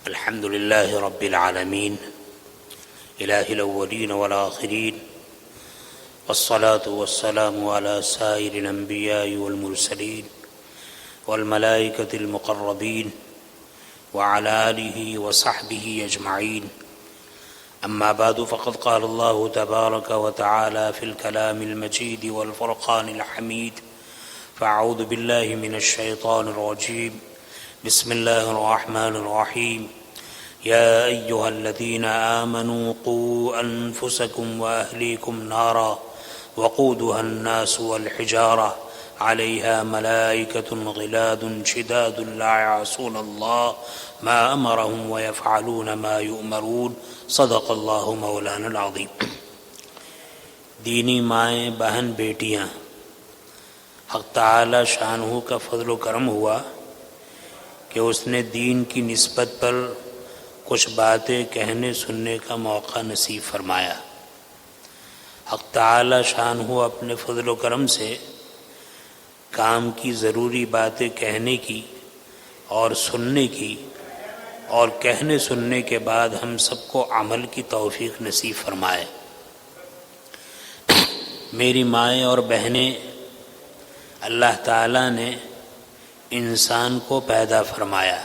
الحمد لله رب العالمين إله الأولين والآخرين والصلاة والسلام على سائر الأنبياء والمرسلين والملائكة المقربين وعلى آله وصحبه أجمعين. أما بعد، فقد قال الله تبارك وتعالى في الكلام المجيد والفرقان الحميد: فأعوذ بالله من الشيطان الرجيم، بسم الله الرحمن الرحيم. يا أيها الذين آمنوا قوا أنفسكم وأهليكم نارا وقودها الناس والحجارة عليها ملائكة غلاد شداد لا يعصون الله ما أمرهم ويفعلون ما يؤمرون. صدق اللہ مولانا العظیم. دینی مائیں، بہن، بیٹیاں، حق تعالی شانہ کا فضل و کرم ہوا کہ اس نے دین کی نسبت پر کچھ باتیں کہنے سننے کا موقع نصیب فرمایا. حق تعالی شانہ اپنے فضل و کرم سے کام کی ضروری باتیں کہنے کی اور سننے کی، اور کہنے سننے کے بعد ہم سب کو عمل کی توفیق نصیب فرمائے. میری مائیں اور بہنیں، اللہ تعالیٰ نے انسان کو پیدا فرمایا،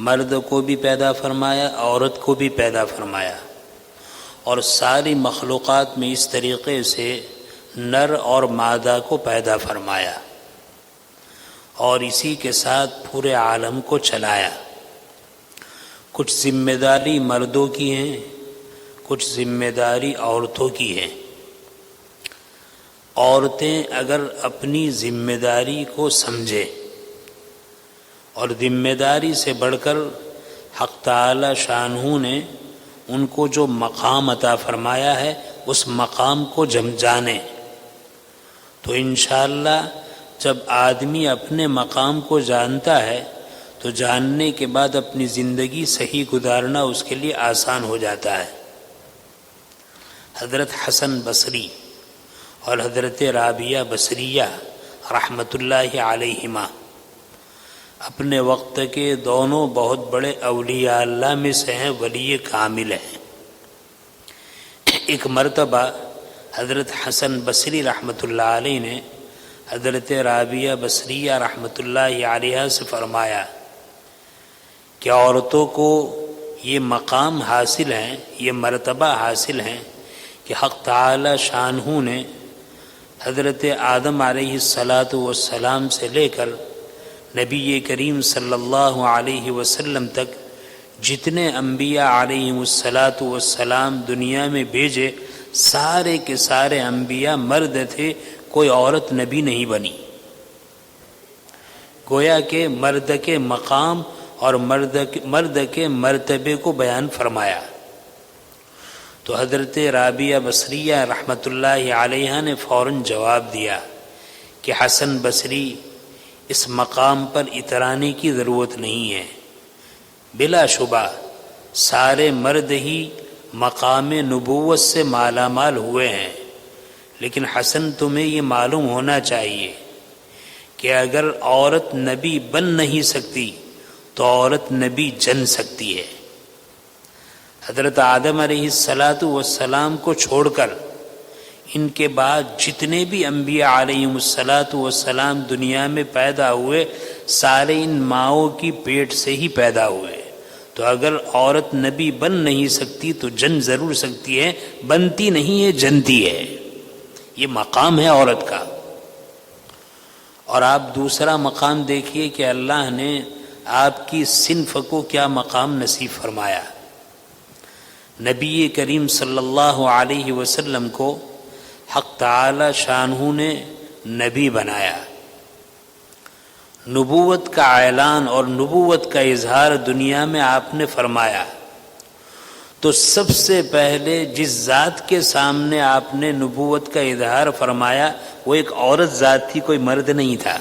مرد کو بھی پیدا فرمایا، عورت کو بھی پیدا فرمایا، اور ساری مخلوقات میں اس طریقے سے نر اور مادہ کو پیدا فرمایا، اور اسی کے ساتھ پورے عالم کو چلایا. کچھ ذمہ داری مردوں کی ہیں، کچھ ذمہ داری عورتوں کی ہے. عورتیں اگر اپنی ذمہ داری کو سمجھے اور ذمہ داری سے بڑھ کر حق تعالی شانہ نے ان کو جو مقام عطا فرمایا ہے اس مقام کو جانے، تو انشاءاللہ جب آدمی اپنے مقام کو جانتا ہے تو جاننے کے بعد اپنی زندگی صحیح گزارنا اس کے لیے آسان ہو جاتا ہے. حضرت حسن بصری اور حضرت رابعہ بصریہ رحمۃ اللہ علیہما اپنے وقت کے دونوں بہت بڑے اولیاء اللہ میں سے ہیں، ولی کامل ہیں. ایک مرتبہ حضرت حسن بصری رحمۃ اللہ علیہ نے حضرت رابعہ بصریہ رحمۃ اللہ علیہ سے فرمایا کہ عورتوں کو یہ مقام حاصل ہیں، یہ مرتبہ حاصل ہیں کہ حق تعالی شانہ نے حضرت آدم علیہ السلام سے لے کر نبی کریم صلی اللہ علیہ وسلم تک جتنے انبیاء علیہ السلام دنیا میں بھیجے، سارے کے سارے انبیاء مرد تھے، کوئی عورت نبی نہیں بنی. گویا کہ مرد کے مقام اور مرد کے مرتبے کو بیان فرمایا. تو حضرت رابعہ بصریہ رحمۃ اللہ علیہ نے فوراً جواب دیا کہ حسن بصری، اس مقام پر اترانے کی ضرورت نہیں ہے. بلا شبہ سارے مرد ہی مقام نبوت سے مالا مال ہوئے ہیں، لیکن حسن تمہیں یہ معلوم ہونا چاہیے کہ اگر عورت نبی بن نہیں سکتی تو عورت نبی جن سکتی ہے. حضرت آدم علیہ السلام کو چھوڑ کر ان کے بعد جتنے بھی انبیاء علیہ السلام دنیا میں پیدا ہوئے، سارے ان ماؤں کی پیٹ سے ہی پیدا ہوئے. تو اگر عورت نبی بن نہیں سکتی تو جن ضرور سکتی ہے، بنتی نہیں ہے، جنتی ہے. یہ مقام ہے عورت کا. اور آپ دوسرا مقام دیکھیے کہ اللہ نے آپ کی صنف کو کیا مقام نصیب فرمایا. نبی کریم صلی اللہ علیہ وسلم کو حق تعالی شانہ نے نبی بنایا. نبوت کا اعلان اور نبوت کا اظہار دنیا میں آپ نے فرمایا. تو سب سے پہلے جس ذات کے سامنے آپ نے نبوت کا اظہار فرمایا وہ ایک عورت ذات تھی، کوئی مرد نہیں تھا.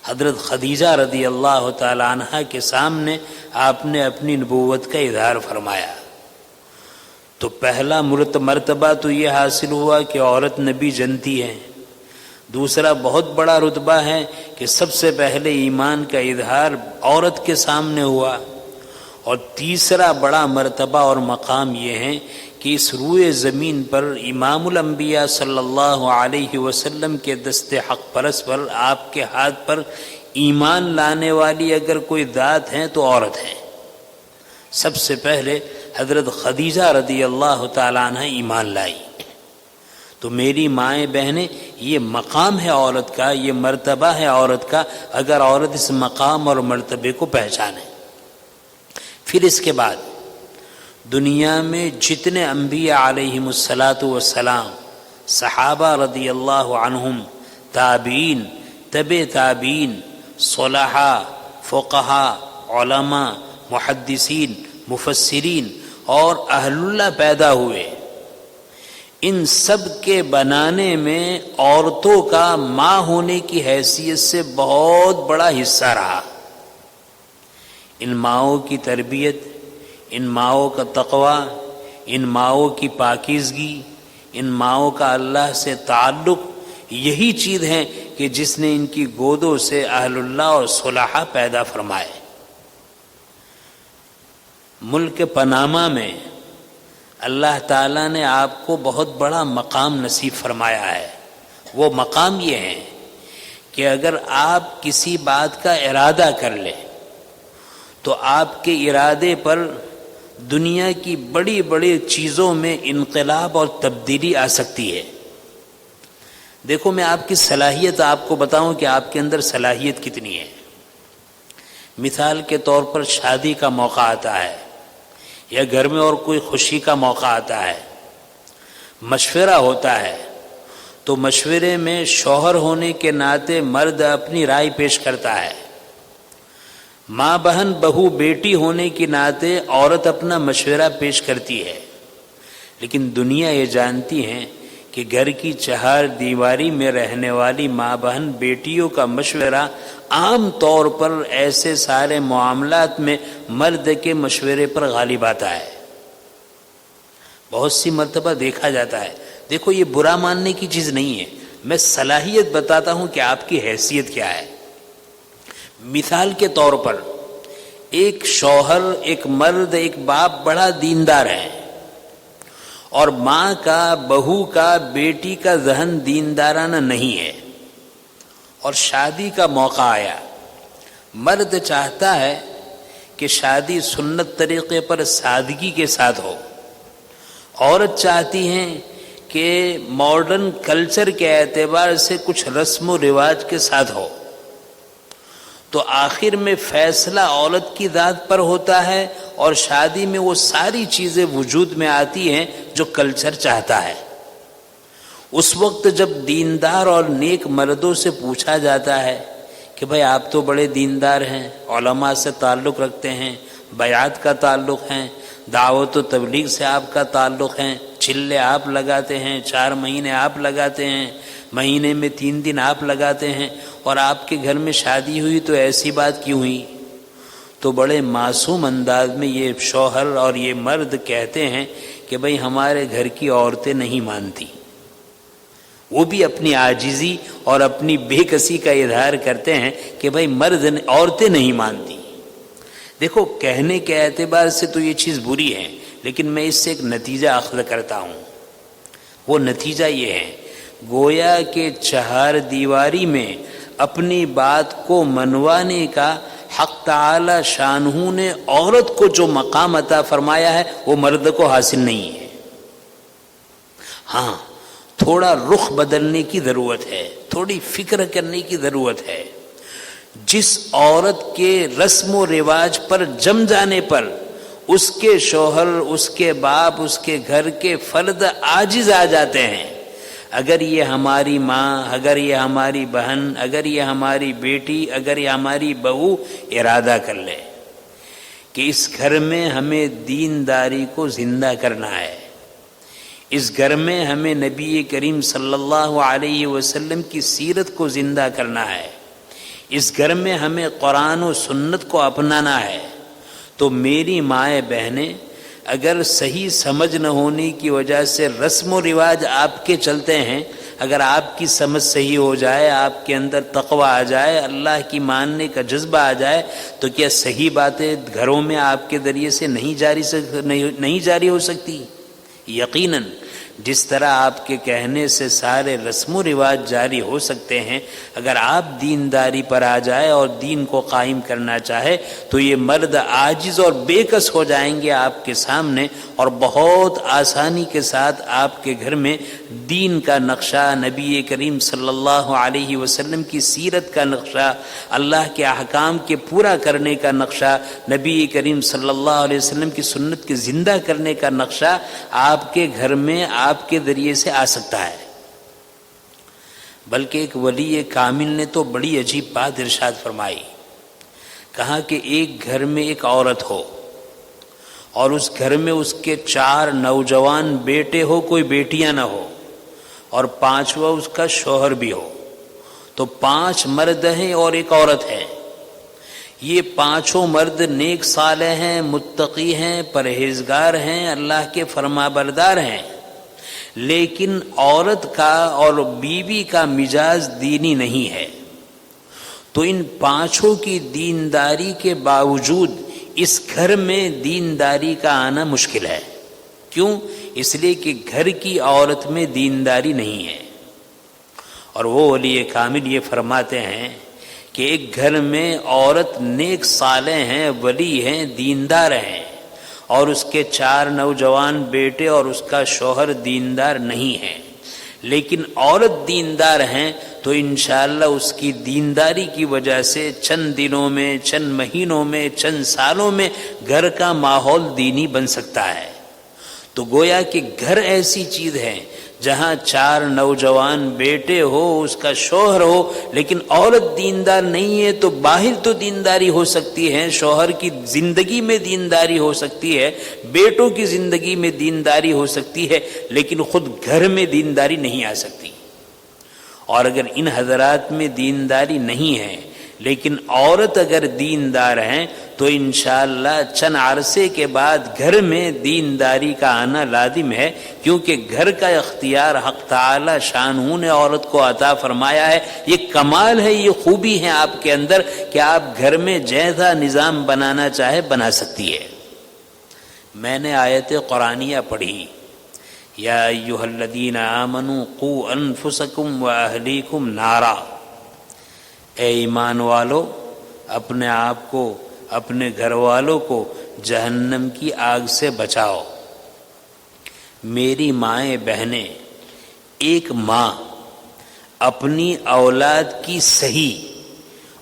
حضرت خدیجہ رضی اللہ تعالی عنہا کے سامنے آپ نے اپنی نبوت کا اظہار فرمایا. تو پہلا مرتبہ تو یہ حاصل ہوا کہ عورت نبی جنتی ہے. دوسرا بہت بڑا رتبہ ہے کہ سب سے پہلے ایمان کا اظہار عورت کے سامنے ہوا، اور تیسرا بڑا مرتبہ اور مقام یہ ہے کہ اس روئے زمین پر امام الانبیاء صلی اللہ علیہ وسلم کے دست حق پرست پر، آپ کے ہاتھ پر ایمان لانے والی اگر کوئی ذات ہے تو عورت ہے۔ سب سے پہلے حضرت خدیجہ رضی اللہ تعالیٰ عنہ ایمان لائی۔ تو میری مائیں بہنیں، یہ مقام ہے عورت کا، یہ مرتبہ ہے عورت کا، اگر عورت اس مقام اور مرتبے کو پہچانے۔ پھر اس کے بعد دنیا میں جتنے انبیاء علیہم الصلاۃ والسلام، صحابہ رضی اللہ عنہم، تابعین، تبع تابعین، صلحاء، فقہاء، علماء، محدثین، مفسرین اور اہل اللہ پیدا ہوئے، ان سب کے بنانے میں عورتوں کا ماں ہونے کی حیثیت سے بہت بڑا حصہ رہا۔ ان ماؤں کی تربیت، ان ماؤں کا تقوی، ان ماؤں کی پاکیزگی، ان ماؤں کا اللہ سے تعلق، یہی چیز ہے کہ جس نے ان کی گودوں سے اہل اللہ اور صلحاء پیدا فرمائے۔ ملک پاناما میں اللہ تعالیٰ نے آپ کو بہت بڑا مقام نصیب فرمایا ہے۔ وہ مقام یہ ہے کہ اگر آپ کسی بات کا ارادہ کر لیں تو آپ کے ارادے پر دنیا کی بڑی بڑی چیزوں میں انقلاب اور تبدیلی آ سکتی ہے۔ دیکھو، میں آپ کی صلاحیت آپ کو بتاؤں کہ آپ کے اندر صلاحیت کتنی ہے۔ مثال کے طور پر شادی کا موقع آتا ہے یا گھر میں اور کوئی خوشی کا موقع آتا ہے، مشورہ ہوتا ہے، تو مشورے میں شوہر ہونے کے ناطے مرد اپنی رائے پیش کرتا ہے، ماں بہن بہو بیٹی ہونے کے ناطے عورت اپنا مشورہ پیش کرتی ہے۔ لیکن دنیا یہ جانتی ہے کہ گھر کی چہار دیواری میں رہنے والی ماں بہن بیٹیوں کا مشورہ عام طور پر ایسے سارے معاملات میں مرد کے مشورے پر غالب آتا ہے۔ بہت سی مرتبہ دیکھا جاتا ہے۔ دیکھو، یہ برا ماننے کی چیز نہیں ہے، میں صلاحیت بتاتا ہوں کہ آپ کی حیثیت کیا ہے۔ مثال کے طور پر ایک شوہر، ایک مرد، ایک باپ بڑا دیندار ہے، اور ماں کا، بہو کا، بیٹی کا ذہن دیندارانہ نہیں ہے، اور شادی کا موقع آیا۔ مرد چاہتا ہے کہ شادی سنت طریقے پر سادگی کے ساتھ ہو، عورت چاہتی ہیں کہ ماڈرن کلچر کے اعتبار سے کچھ رسم و رواج کے ساتھ ہو، تو آخر میں فیصلہ عورت کی ذات پر ہوتا ہے، اور شادی میں وہ ساری چیزیں وجود میں آتی ہیں جو کلچر چاہتا ہے۔ اس وقت جب دیندار اور نیک مردوں سے پوچھا جاتا ہے کہ بھائی آپ تو بڑے دیندار ہیں، علماء سے تعلق رکھتے ہیں، بیعت کا تعلق ہے، دعوت و تبلیغ سے آپ کا تعلق ہے، چلے آپ لگاتے ہیں، 4 مہینے آپ لگاتے ہیں، مہینے میں 3 دن آپ لگاتے ہیں، اور آپ کے گھر میں شادی ہوئی تو ایسی بات کیوں ہوئی؟ تو بڑے معصوم انداز میں یہ شوہر اور یہ مرد کہتے ہیں کہ بھئی ہمارے گھر کی عورتیں نہیں مانتی۔ وہ بھی اپنی عاجزی اور اپنی بے کسی کا اظہار کرتے ہیں کہ بھئی عورتیں نہیں مانتی۔ دیکھو، کہنے کے اعتبار سے تو یہ چیز بری ہے، لیکن میں اس سے ایک نتیجہ اخذ کرتا ہوں۔ وہ نتیجہ یہ ہے، گویا کہ چہار دیواری میں اپنی بات کو منوانے کا حق تعالی شانہ نے عورت کو جو مقام عطا فرمایا ہے وہ مرد کو حاصل نہیں ہے۔ ہاں، تھوڑا رخ بدلنے کی ضرورت ہے، تھوڑی فکر کرنے کی ضرورت ہے۔ جس عورت کے رسم و رواج پر جم جانے پر اس کے شوہر، اس کے باپ، اس کے گھر کے فرد عاجز آ جاتے ہیں، اگر یہ ہماری ماں، اگر یہ ہماری بہن، اگر یہ ہماری بیٹی، اگر یہ ہماری بہو ارادہ کر لے کہ اس گھر میں ہمیں دینداری کو زندہ کرنا ہے، اس گھر میں ہمیں نبی کریم صلی اللہ علیہ وسلم کی سیرت کو زندہ کرنا ہے، اس گھر میں ہمیں قرآن و سنت کو اپنانا ہے، تو میری مائیں بہنیں اگر صحیح سمجھ نہ ہونے کی وجہ سے رسم و رواج آپ کے چلتے ہیں، اگر آپ کی سمجھ صحیح ہو جائے، آپ کے اندر تقوی آ جائے، اللہ کی ماننے کا جذبہ آ جائے، تو کیا صحیح باتیں گھروں میں آپ کے ذریعے سے نہیں جاری ہو سکتی؟ یقیناً جس طرح آپ کے کہنے سے سارے رسم و رواج جاری ہو سکتے ہیں، اگر آپ دینداری پر آ جائے اور دین کو قائم کرنا چاہے تو یہ مرد عاجز اور بے کس ہو جائیں گے آپ کے سامنے، اور بہت آسانی کے ساتھ آپ کے گھر میں دین کا نقشہ، نبی کریم صلی اللہ علیہ وسلم کی سیرت کا نقشہ، اللہ کے احکام کے پورا کرنے کا نقشہ، نبی کریم صلی اللہ علیہ وسلم کی سنت کے زندہ کرنے کا نقشہ آپ کے گھر میں آپ کے ذریعے سے آ سکتا ہے۔ بلکہ ایک ولی کامل نے تو بڑی عجیب بات ارشاد فرمائی، کہا کہ ایک گھر میں ایک عورت ہو اور اس گھر میں اس کے 4 نوجوان بیٹے ہو، کوئی بیٹیاں نہ ہو، اور 5واں اس کا شوہر بھی ہو، تو 5 مرد ہیں اور ایک عورت ہے۔ یہ 5 مرد نیک صالح ہیں، متقی ہیں، پرہیزگار ہیں، اللہ کے فرما بردار ہیں، لیکن عورت کا اور بیوی کا مزاج دینی نہیں ہے۔ تو ان 5 کی دینداری کے باوجود اس گھر میں دینداری کا آنا مشکل ہے۔ کیوں؟ اس لیے کہ گھر کی عورت میں دینداری نہیں ہے۔ اور وہ ولی کامل یہ فرماتے ہیں کہ ایک گھر میں عورت نیک صالح ہیں، ولی ہیں، دیندار ہیں، اور اس کے 4 نوجوان بیٹے اور اس کا شوہر دیندار نہیں ہیں، لیکن عورت دیندار ہیں، تو انشاءاللہ اس کی دینداری کی وجہ سے چند دنوں میں، چند مہینوں میں، چند سالوں میں گھر کا ماحول دینی بن سکتا ہے۔ تو گویا کہ گھر ایسی چیز ہے جہاں 4 نوجوان بیٹے ہو، اس کا شوہر ہو، لیکن عورت دیندار نہیں ہے، تو باہر تو دینداری ہو سکتی ہے، شوہر کی زندگی میں دینداری ہو سکتی ہے، بیٹوں کی زندگی میں دینداری ہو سکتی ہے، لیکن خود گھر میں دینداری نہیں آ سکتی۔ اور اگر ان حضرات میں دینداری نہیں ہے لیکن عورت اگر دیندار ہیں تو انشاءاللہ چند عرصے کے بعد گھر میں دینداری کا آنا لازم ہے، کیونکہ گھر کا اختیار حق تعالی شانہ نے عورت کو عطا فرمایا ہے۔ یہ کمال ہے، یہ خوبی ہے آپ کے اندر کہ آپ گھر میں جیسا نظام بنانا چاہے بنا سکتی ہے۔ میں نے آیت قرآنیہ پڑھی، یا ایھا الذین آمنوا قوا انفسکم واہلیکم نارا، اے ایمان والو اپنے آپ کو، اپنے گھر والوں کو جہنم کی آگ سے بچاؤ۔ میری مائیں بہنیں، ایک ماں اپنی اولاد کی صحیح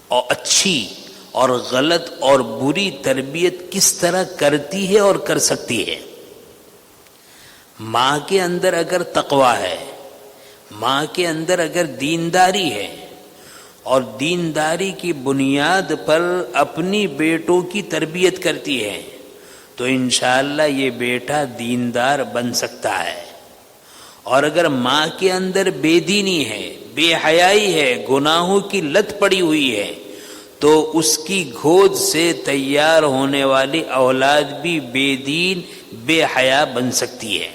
اور اچھی اور غلط اور بری تربیت کس طرح کرتی ہے اور کر سکتی ہے۔ ماں کے اندر اگر تقویٰ ہے، ماں کے اندر اگر دینداری ہے، اور دینداری کی بنیاد پر اپنی بیٹوں کی تربیت کرتی ہے، تو انشاءاللہ یہ بیٹا دیندار بن سکتا ہے۔ اور اگر ماں کے اندر بے دینی ہے، بے حیائی ہے، گناہوں کی لت پڑی ہوئی ہے، تو اس کی گود سے تیار ہونے والی اولاد بھی بے دین، بے حیا بن سکتی ہے۔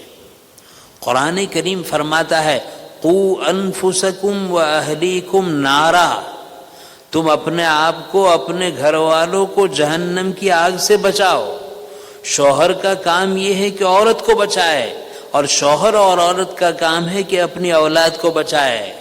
قرآن کریم فرماتا ہے قوا انفسکم واہلیکم نارا، تم اپنے آپ کو، اپنے گھر والوں کو جہنم کی آگ سے بچاؤ۔ شوہر کا کام یہ ہے کہ عورت کو بچائے، اور شوہر اور عورت کا کام ہے کہ اپنی اولاد کو بچائے۔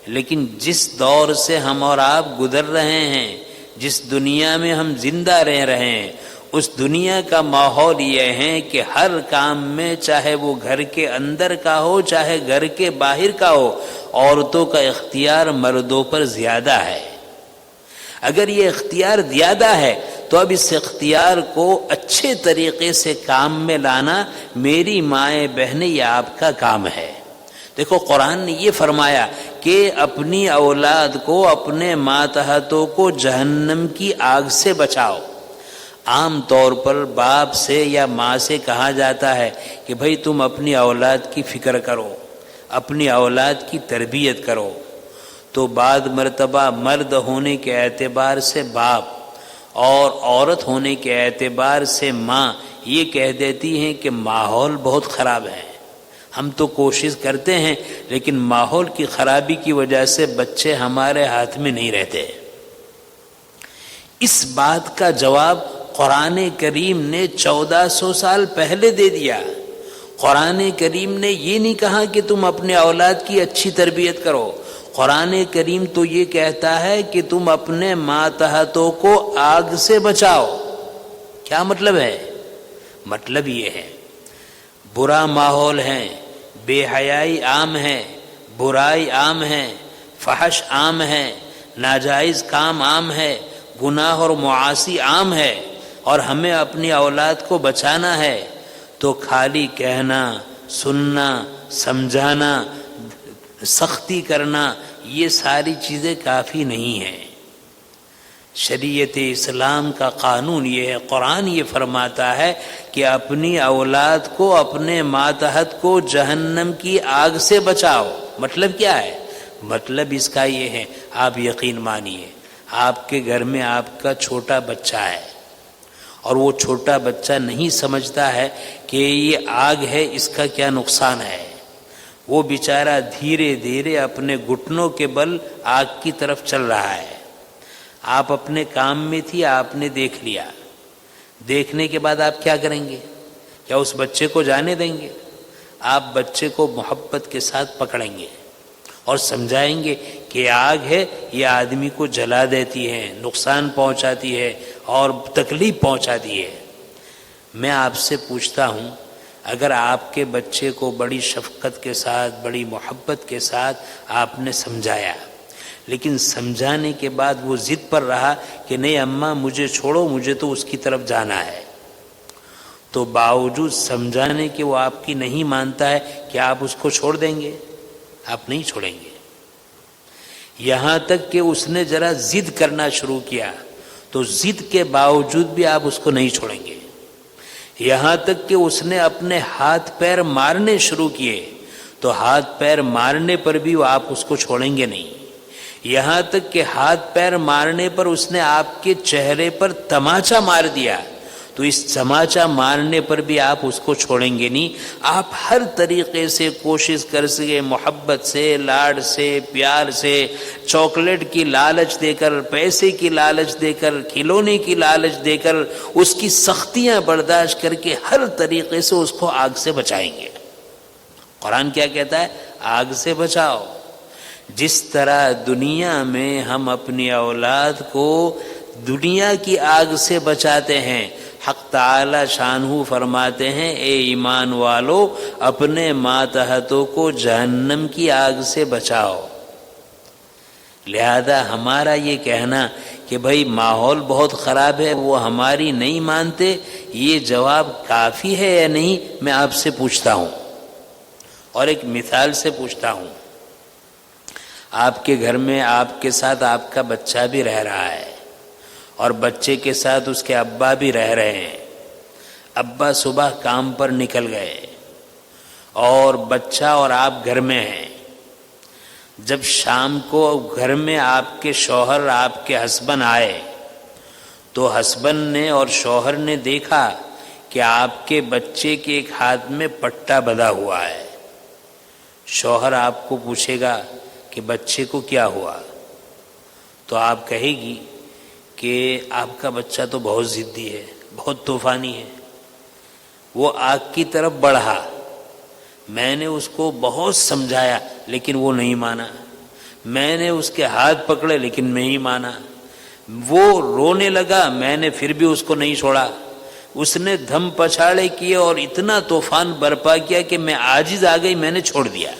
لیکن جس دور سے ہم اور آپ گزر رہے ہیں، جس دنیا میں ہم زندہ رہ رہے ہیں، اس دنیا کا ماحول یہ ہے کہ ہر کام میں، چاہے وہ گھر کے اندر کا ہو چاہے گھر کے باہر کا ہو، عورتوں کا اختیار مردوں پر زیادہ ہے۔ اگر یہ اختیار زیادہ ہے تو اب اس اختیار کو اچھے طریقے سے کام میں لانا میری مائیں بہنیں یہ آپ کا کام ہے۔ دیکھو قرآن نے یہ فرمایا کہ اپنی اولاد کو، اپنے ماتحتوں کو جہنم کی آگ سے بچاؤ۔ عام طور پر باپ سے یا ماں سے کہا جاتا ہے کہ بھئی تم اپنی اولاد کی فکر کرو، اپنی اولاد کی تربیت کرو، تو بعض مرتبہ مرد ہونے کے اعتبار سے باپ اور عورت ہونے کے اعتبار سے ماں یہ کہہ دیتی ہیں کہ ماحول بہت خراب ہے، ہم تو کوشش کرتے ہیں لیکن ماحول کی خرابی کی وجہ سے بچے ہمارے ہاتھ میں نہیں رہتے۔ اس بات کا جواب قرآن کریم نے 1400 سال پہلے دے دیا۔ قرآن کریم نے یہ نہیں کہا کہ تم اپنے اولاد کی اچھی تربیت کرو، قرآن کریم تو یہ کہتا ہے کہ تم اپنے ماتحتوں کو آگ سے بچاؤ۔ کیا مطلب ہے؟ مطلب یہ ہے برا ماحول ہے، بے حیائی عام ہے، برائی عام ہے، فحش عام ہے، ناجائز کام عام ہے، گناہ اور معاصی عام ہے، اور ہمیں اپنی اولاد کو بچانا ہے، تو خالی کہنا، سننا، سمجھانا، سختی کرنا، یہ ساری چیزیں کافی نہیں ہیں۔ شریعت اسلام کا قانون یہ ہے، قرآن یہ فرماتا ہے کہ اپنی اولاد کو، اپنے ماتحت کو جہنم کی آگ سے بچاؤ۔ مطلب کیا ہے؟ مطلب اس کا یہ ہے، آپ یقین مانیے، آپ کے گھر میں آپ کا چھوٹا بچہ ہے اور وہ چھوٹا بچہ نہیں سمجھتا ہے کہ یہ آگ ہے، اس کا کیا نقصان ہے، وہ بیچارہ دھیرے دھیرے اپنے گھٹنوں کے بل آگ کی طرف چل رہا ہے۔ آپ اپنے کام میں تھی، آپ نے دیکھ لیا، دیکھنے کے بعد آپ کیا کریں گے؟ کیا اس بچے کو جانے دیں گے؟ آپ بچے کو محبت کے ساتھ پکڑیں گے اور سمجھائیں گے کہ آگ ہے، یہ آدمی کو جلا دیتی ہے، نقصان پہنچاتی ہے اور تکلیف پہنچاتی ہے۔ میں آپ سے پوچھتا ہوں، اگر آپ کے بچے کو بڑی شفقت کے ساتھ، بڑی محبت کے ساتھ آپ نے سمجھایا، لیکن سمجھانے کے بعد وہ ضد پر رہا کہ نہیں اماں مجھے چھوڑو، مجھے تو اس کی طرف جانا ہے، تو باوجود سمجھانے کے وہ آپ کی نہیں مانتا ہے، کیا آپ اس کو چھوڑ دیں گے؟ آپ نہیں چھوڑیں گے۔ یہاں تک کہ اس نے ذرا ضد کرنا شروع کیا تو ضد کے باوجود بھی آپ اس کو نہیں چھوڑیں گے۔ یہاں تک کہ اس نے اپنے ہاتھ پیر مارنے شروع کیے تو ہاتھ پیر مارنے پر بھی وہ آپ اس کو چھوڑیں گے نہیں۔ یہاں تک کہ ہاتھ پیر مارنے پر اس نے آپ کے چہرے پر تماچا مار دیا تو اس تماچا مارنے پر بھی آپ اس کو چھوڑیں گے نہیں۔ آپ ہر طریقے سے کوشش کر سکے، محبت سے، لاڈ سے، پیار سے، چاکلیٹ کی لالچ دے کر، پیسے کی لالچ دے کر، کھلونے کی لالچ دے کر، اس کی سختیاں برداشت کر کے ہر طریقے سے اس کو آگ سے بچائیں گے۔ قرآن کیا کہتا ہے؟ آگ سے بچاؤ۔ جس طرح دنیا میں ہم اپنی اولاد کو دنیا کی آگ سے بچاتے ہیں، حق تعالی شانہ فرماتے ہیں اے ایمان والو اپنے ماتحتوں کو جہنم کی آگ سے بچاؤ۔ لہذا ہمارا یہ کہنا کہ بھائی ماحول بہت خراب ہے، وہ ہماری نہیں مانتے، یہ جواب کافی ہے یا نہیں، میں آپ سے پوچھتا ہوں، اور ایک مثال سے پوچھتا ہوں۔ آپ کے گھر میں آپ کے ساتھ آپ کا بچہ بھی رہ رہا ہے اور بچے کے ساتھ اس کے ابا بھی رہ رہے ہیں۔ ابا صبح کام پر نکل گئے اور بچہ اور آپ گھر میں ہیں۔ جب شام کو گھر میں آپ کے شوہر، آپ کے ہسبند آئے تو ہسبند نے اور شوہر نے دیکھا کہ آپ کے بچے کے ایک ہاتھ میں پٹا بندھا ہوا ہے۔ شوہر آپ کو پوچھے گا کہ بچے کو کیا ہوا، تو آپ کہے گی کہ آپ کا بچہ تو بہت ضدی ہے، بہت طوفانی ہے، وہ آگ کی طرف بڑھا، میں نے اس کو بہت سمجھایا لیکن وہ نہیں مانا، میں نے اس کے ہاتھ پکڑے لیکن نہیں مانا، وہ رونے لگا، میں نے پھر بھی اس کو نہیں چھوڑا، اس نے دھم پچھاڑے کیے اور اتنا طوفان برپا کیا کہ میں عاجز آ گئی، میں نے چھوڑ دیا،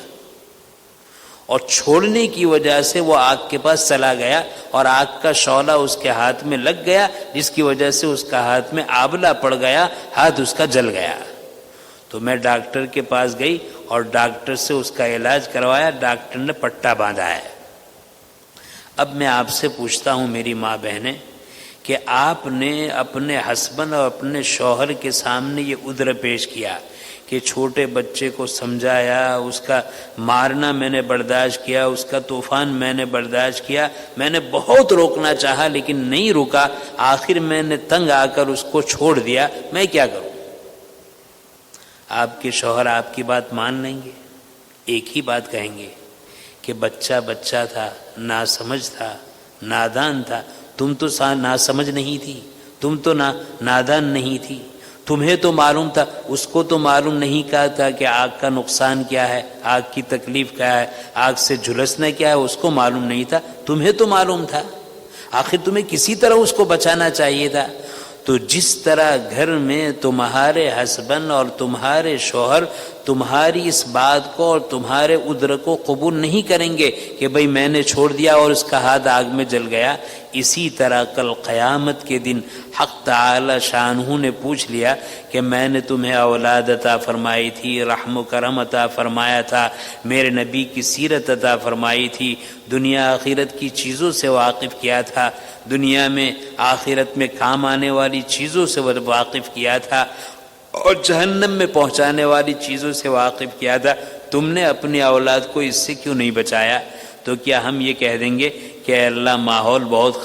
اور چھوڑنے کی وجہ سے وہ آگ کے پاس چلا گیا اور آگ کا شعلہ اس کے ہاتھ میں لگ گیا، جس کی وجہ سے اس کا ہاتھ میں آبلہ پڑ گیا، ہاتھ اس کا جل گیا۔ تو میں ڈاکٹر کے پاس گئی اور ڈاکٹر سے اس کا علاج کروایا، ڈاکٹر نے پٹا باندھا ہے۔ اب میں آپ سے پوچھتا ہوں میری ماں بہنیں کہ آپ نے اپنے ہسبند اور اپنے شوہر کے سامنے یہ عذر پیش کیا کہ چھوٹے بچے کو سمجھایا، اس کا مارنا میں نے برداشت کیا، اس کا طوفان میں نے برداشت کیا، میں نے بہت روکنا چاہا لیکن نہیں رکا، آخر میں نے تنگ آ کر اس کو چھوڑ دیا، میں کیا کروں؟ آپ کے شوہر آپ کی بات مان لیں گے؟ ایک ہی بات کہیں گے کہ بچہ بچہ تھا، ناسمجھ تھا، نادان تھا۔ تم تو ناسمجھ نہیں تھی، تم تو نادان نہیں تھی، تمہیں تو معلوم تھا، اس کو تو معلوم نہیں کہا تھا کہ آگ کا نقصان کیا ہے، آگ کی تکلیف کیا ہے، آگ سے جھلسنا کیا ہے، اس کو معلوم نہیں تھا، تمہیں تو معلوم تھا۔ آخر تمہیں کسی طرح اس کو بچانا چاہیے تھا۔ تو جس طرح گھر میں تمہارے ہسبینڈ اور تمہارے شوہر تمہاری اس بات کو اور تمہارے عذر کو قبول نہیں کریں گے کہ بھئی میں نے چھوڑ دیا اور اس کا ہاتھ آگ میں جل گیا، اسی طرح کل قیامت کے دن حق تعالی شانہ نے پوچھ لیا کہ میں نے تمہیں اولاد عطا فرمائی تھی، رحم و کرم عطا فرمایا تھا، میرے نبی کی سیرت عطا فرمائی تھی، دنیا آخرت کی چیزوں سے واقف کیا تھا، دنیا میں آخرت میں کام آنے والی چیزوں سے واقف کیا تھا اور جہنم میں پہنچانے والی چیزوں سے واقف کیا تھا، تم نے اپنی اولاد کو اس سے کیوں نہیں بچایا؟ تو کیا ہم یہ کہہ دیں گے کہ اے اللہ ماحول بہت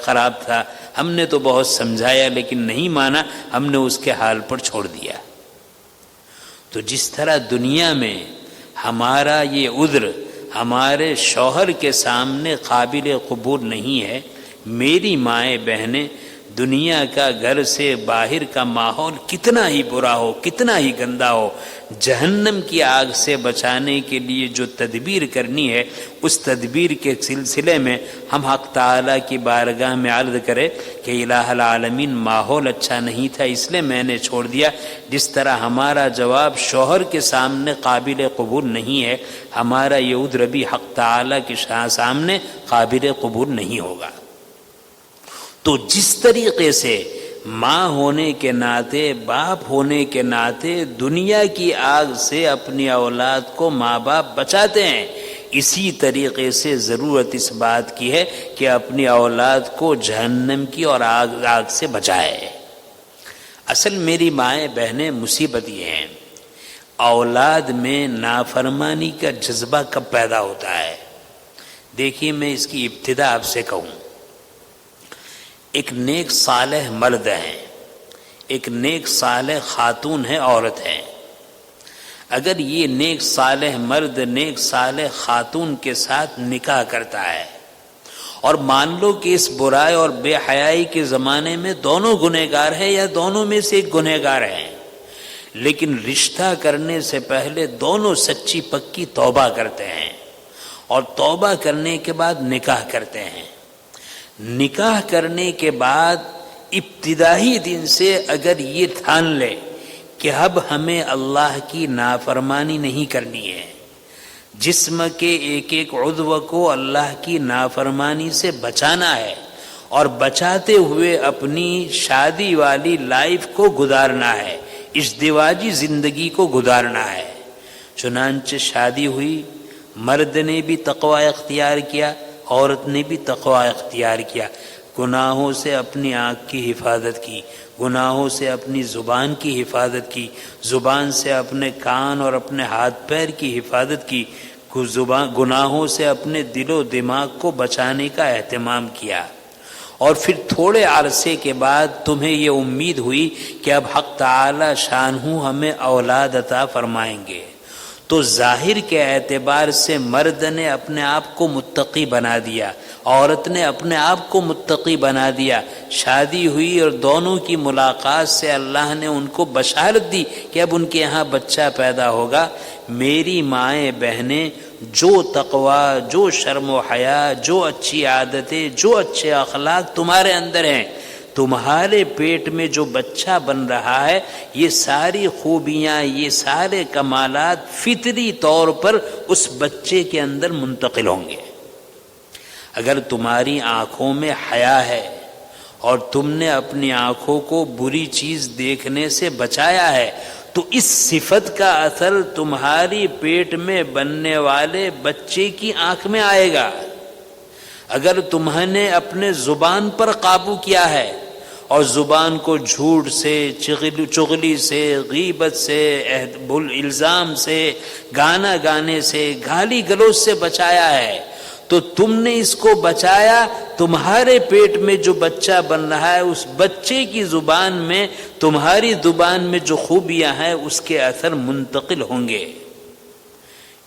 خراب تھا، ہم نے تو بہت سمجھایا لیکن نہیں مانا، ہم نے اس کے حال پر چھوڑ دیا؟ تو جس طرح دنیا میں ہمارا یہ عذر ہمارے شوہر کے سامنے قابل قبول نہیں ہے، میری مائیں بہنیں، دنیا کا گھر سے باہر کا ماحول کتنا ہی برا ہو، کتنا ہی گندا ہو، جہنم کی آگ سے بچانے کے لیے جو تدبیر کرنی ہے، اس تدبیر کے سلسلے میں ہم حق تعالیٰ کی بارگاہ میں عرض کرے کہ الہ العالمین ماحول اچھا نہیں تھا اس لیے میں نے چھوڑ دیا۔ جس طرح ہمارا جواب شوہر کے سامنے قابل قبول نہیں ہے، ہمارا یہ عذر بھی حق تعالیٰ کے سامنے قابل قبول نہیں ہوگا۔ تو جس طریقے سے ماں ہونے کے ناطے، باپ ہونے کے ناطے دنیا کی آگ سے اپنی اولاد کو ماں باپ بچاتے ہیں، اسی طریقے سے ضرورت اس بات کی ہے کہ اپنی اولاد کو جہنم کی اور آگ سے بچائے۔ اصل میری مائیں بہنیں مصیبت یہ ہیں، اولاد میں نافرمانی کا جذبہ کب پیدا ہوتا ہے؟ دیکھیے میں اس کی ابتدا آپ سے کہوں، ایک نیک صالح مرد ہے، ایک نیک صالح خاتون ہے، عورت ہے۔ اگر یہ نیک صالح مرد نیک صالح خاتون کے ساتھ نکاح کرتا ہے اور مان لو کہ اس برائی اور بے حیائی کے زمانے میں دونوں گنہگار ہیں یا دونوں میں سے ایک گنہگار ہیں، لیکن رشتہ کرنے سے پہلے دونوں سچی پکی توبہ کرتے ہیں اور توبہ کرنے کے بعد نکاح کرتے ہیں، نکاح کرنے کے بعد ابتدائی دن سے اگر یہ ٹھان لے کہ اب ہمیں اللہ کی نافرمانی نہیں کرنی ہے، جسم کے ایک ایک عضو کو اللہ کی نافرمانی سے بچانا ہے اور بچاتے ہوئے اپنی شادی والی لائف کو گزارنا ہے، ازدواجی زندگی کو گزارنا ہے، چنانچہ شادی ہوئی، مرد نے بھی تقوی اختیار کیا، عورت نے بھی تقوی اختیار کیا، گناہوں سے اپنی آنکھ کی حفاظت کی، گناہوں سے اپنی زبان کی حفاظت کی، زبان سے اپنے کان اور اپنے ہاتھ پیر کی حفاظت کی، گناہوں سے اپنے دل و دماغ کو بچانے کا اہتمام کیا، اور پھر تھوڑے عرصے کے بعد تمہیں یہ امید ہوئی کہ اب حق تعالی شانہ ہمیں اولاد عطا فرمائیں گے، تو ظاہر کے اعتبار سے مرد نے اپنے آپ کو متقی بنا دیا، عورت نے اپنے آپ کو متقی بنا دیا، شادی ہوئی اور دونوں کی ملاقات سے اللہ نے ان کو بشارت دی کہ اب ان کے یہاں بچہ پیدا ہوگا۔ میری مائیں بہنیں، جو تقوی، جو شرم و حیا، جو اچھی عادتیں، جو اچھے اخلاق تمہارے اندر ہیں، تمہارے پیٹ میں جو بچہ بن رہا ہے، یہ ساری خوبیاں، یہ سارے کمالات فطری طور پر اس بچے کے اندر منتقل ہوں گے۔ اگر تمہاری آنکھوں میں حیا ہے اور تم نے اپنی آنکھوں کو بری چیز دیکھنے سے بچایا ہے، تو اس صفت کا اثر تمہاری پیٹ میں بننے والے بچے کی آنکھ میں آئے گا۔ اگر تمہیں نے اپنے زبان پر قابو کیا ہے اور زبان کو جھوٹ سے، چغلی سے، غیبت سے، الزام سے، گانا گانے سے، گالی گلوچ سے بچایا ہے، تو تم نے اس کو بچایا، تمہارے پیٹ میں جو بچہ بن رہا ہے اس بچے کی زبان میں، تمہاری زبان میں جو خوبیاں ہیں اس کے اثر منتقل ہوں گے۔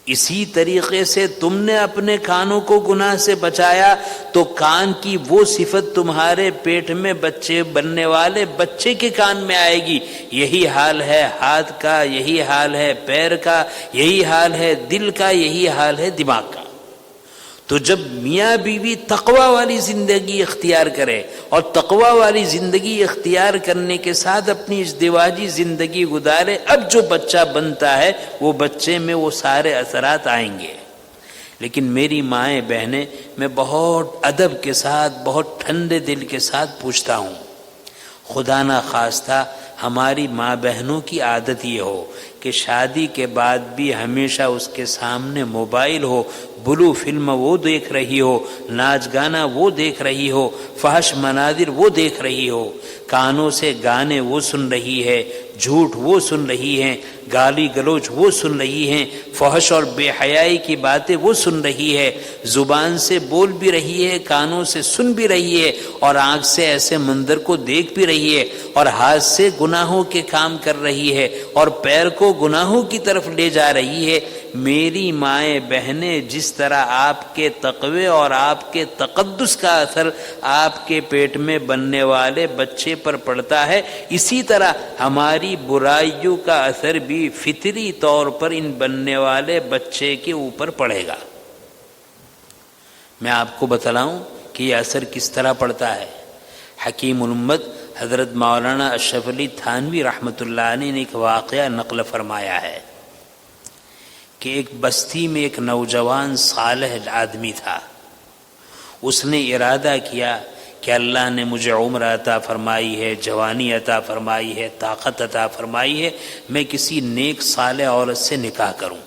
اسی طریقے سے تم نے اپنے کانوں کو گناہ سے بچایا تو کان کی وہ صفت تمہارے پیٹ میں بچے بننے والے بچے کے کان میں آئے گی۔ یہی حال ہے ہاتھ کا، یہی حال ہے پیر کا، یہی حال ہے دل کا، یہی حال ہے دماغ کا۔ تو جب میاں بیوی تقوی والی زندگی اختیار کرے اور تقوی والی زندگی اختیار کرنے کے ساتھ اپنی ازدواجی زندگی گزارے، اب جو بچہ بنتا ہے وہ بچے میں وہ سارے اثرات آئیں گے۔ لیکن میری مائیں بہنیں، میں بہت ادب کے ساتھ، بہت ٹھنڈے دل کے ساتھ پوچھتا ہوں، خدا نہ خواستہ ہماری ماں بہنوں کی عادت یہ ہو کہ شادی کے بعد بھی ہمیشہ اس کے سامنے موبائل ہو، بلو فلم وہ دیکھ رہی ہو، ناچ گانا وہ دیکھ رہی ہو، فحش مناظر وہ دیکھ رہی ہو، کانوں سے گانے وہ سن رہی ہے، جھوٹ وہ سن رہی ہیں، گالی گلوچ وہ سن رہی ہیں، فحش اور بے حیائی کی باتیں وہ سن رہی ہے، زبان سے بول بھی رہی ہے، کانوں سے سن بھی رہی ہے، اور آنکھ سے ایسے منظر کو دیکھ بھی رہی ہے، اور ہاتھ سے گناہوں کے کام کر رہی ہے، اور پیر کو گناہوں کی طرف لے جا رہی ہے۔ میری مائیں بہنیں، جس طرح آپ کے تقوی اور آپ کے تقدس کا اثر آپ کے پیٹ میں بننے والے بچے پر پڑتا ہے، اسی طرح ہماری برائیوں کا اثر بھی فطری طور پر ان بننے والے بچے کے اوپر پڑے گا۔ میں آپ کو بتلاؤں کہ یہ اثر کس طرح پڑتا ہے۔ حکیم الامت حضرت مولانا اشرف علی تھانوی رحمۃ اللہ علیہ نے ایک واقعہ نقل فرمایا ہے کہ ایک بستی میں ایک نوجوان صالح آدمی تھا۔ اس نے ارادہ کیا کہ اللہ نے مجھے عمر عطا فرمائی ہے، جوانی عطا فرمائی ہے، طاقت عطا فرمائی ہے، میں کسی نیک صالح عورت سے نکاح کروں۔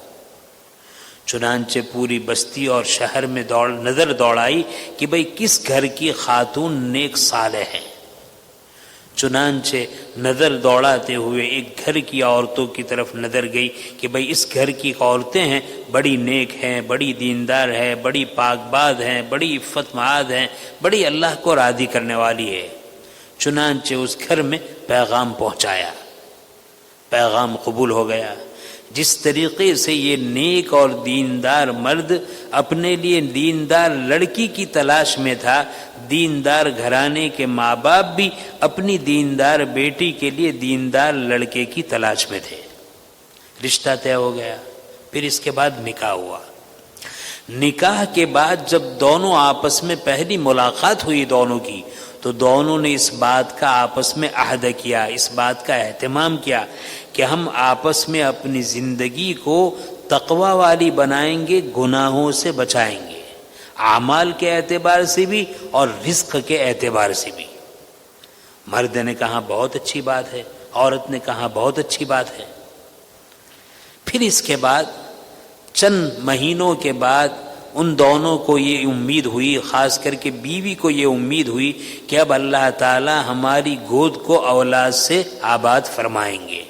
چنانچہ پوری بستی اور شہر میں نظر دوڑائی کہ بھئی کس گھر کی خاتون نیک صالح ہے۔ چنانچہ نظر دوڑاتے ہوئے ایک گھر کی عورتوں کی طرف نظر گئی کہ بھئی اس گھر کی عورتیں ہیں، بڑی نیک ہیں، بڑی دیندار ہے، بڑی پاک باز ہیں، بڑی عفت معاذ ہیں، بڑی اللہ کو راضی کرنے والی ہے۔ چنانچہ اس گھر میں پیغام پہنچایا، پیغام قبول ہو گیا۔ جس طریقے سے یہ نیک اور دیندار مرد اپنے لیے دیندار لڑکی کی تلاش میں تھا، دیندار گھرانے کے ماں باپ بھی اپنی دیندار بیٹی کے لیے دیندار لڑکے کی تلاش میں تھے۔ رشتہ طے ہو گیا، پھر اس کے بعد نکاح ہوا۔ نکاح کے بعد جب دونوں آپس میں پہلی ملاقات ہوئی دونوں کی، تو دونوں نے اس بات کا آپس میں عہد کیا، اس بات کا اہتمام کیا کہ ہم آپس میں اپنی زندگی کو تقوی والی بنائیں گے، گناہوں سے بچائیں گے، اعمال کے اعتبار سے بھی اور رزق کے اعتبار سے بھی۔ مرد نے کہا بہت اچھی بات ہے، عورت نے کہا بہت اچھی بات ہے۔ پھر اس کے بعد چند مہینوں کے بعد ان دونوں کو یہ امید ہوئی، خاص کر کے بیوی کو یہ امید ہوئی کہ اب اللہ تعالی ہماری گود کو اولاد سے آباد فرمائیں گے۔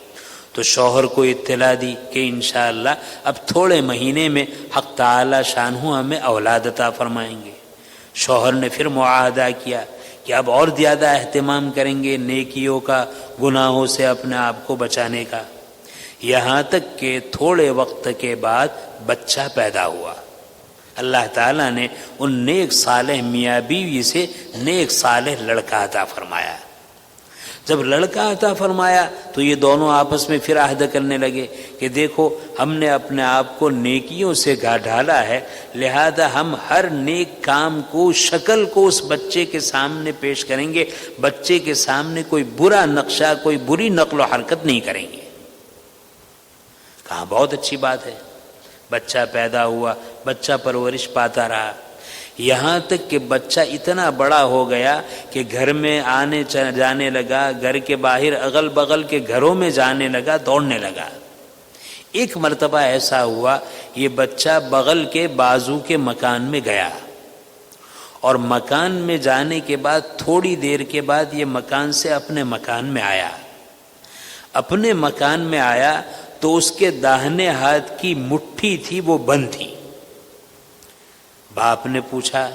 تو شوہر کو اطلاع دی کہ انشاءاللہ اب تھوڑے مہینے میں حق تعالی شانہ ہمیں اولاد عطا فرمائیں گے۔ شوہر نے پھر معاہدہ کیا کہ اب اور زیادہ اہتمام کریں گے نیکیوں کا، گناہوں سے اپنے آپ کو بچانے کا، یہاں تک کہ تھوڑے وقت کے بعد بچہ پیدا ہوا۔ اللہ تعالیٰ نے ان نیک صالح میاں بیوی سے نیک صالح لڑکا عطا فرمایا۔ جب لڑکا عطا فرمایا تو یہ دونوں آپس میں پھر عہد کرنے لگے کہ دیکھو ہم نے اپنے آپ کو نیکیوں سے ڈھالا ہے، لہذا ہم ہر نیک کام کو، شکل کو اس بچے کے سامنے پیش کریں گے، بچے کے سامنے کوئی برا نقشہ، کوئی بری نقل و حرکت نہیں کریں گے۔ کہا بہت اچھی بات ہے۔ بچہ پیدا ہوا، بچہ پرورش پاتا رہا، یہاں تک کہ بچہ اتنا بڑا ہو گیا کہ گھر میں آنے جانے لگا، گھر کے باہر اغل بغل کے گھروں میں جانے لگا، دوڑنے لگا۔ ایک مرتبہ ایسا ہوا، یہ بچہ بغل کے بازو کے مکان میں گیا، اور مکان میں جانے کے بعد تھوڑی دیر کے بعد یہ مکان سے اپنے مکان میں آیا۔ اپنے مکان میں آیا تو اس کے داہنے ہاتھ کی مٹھی تھی وہ بند تھی، باپ نے پوچھا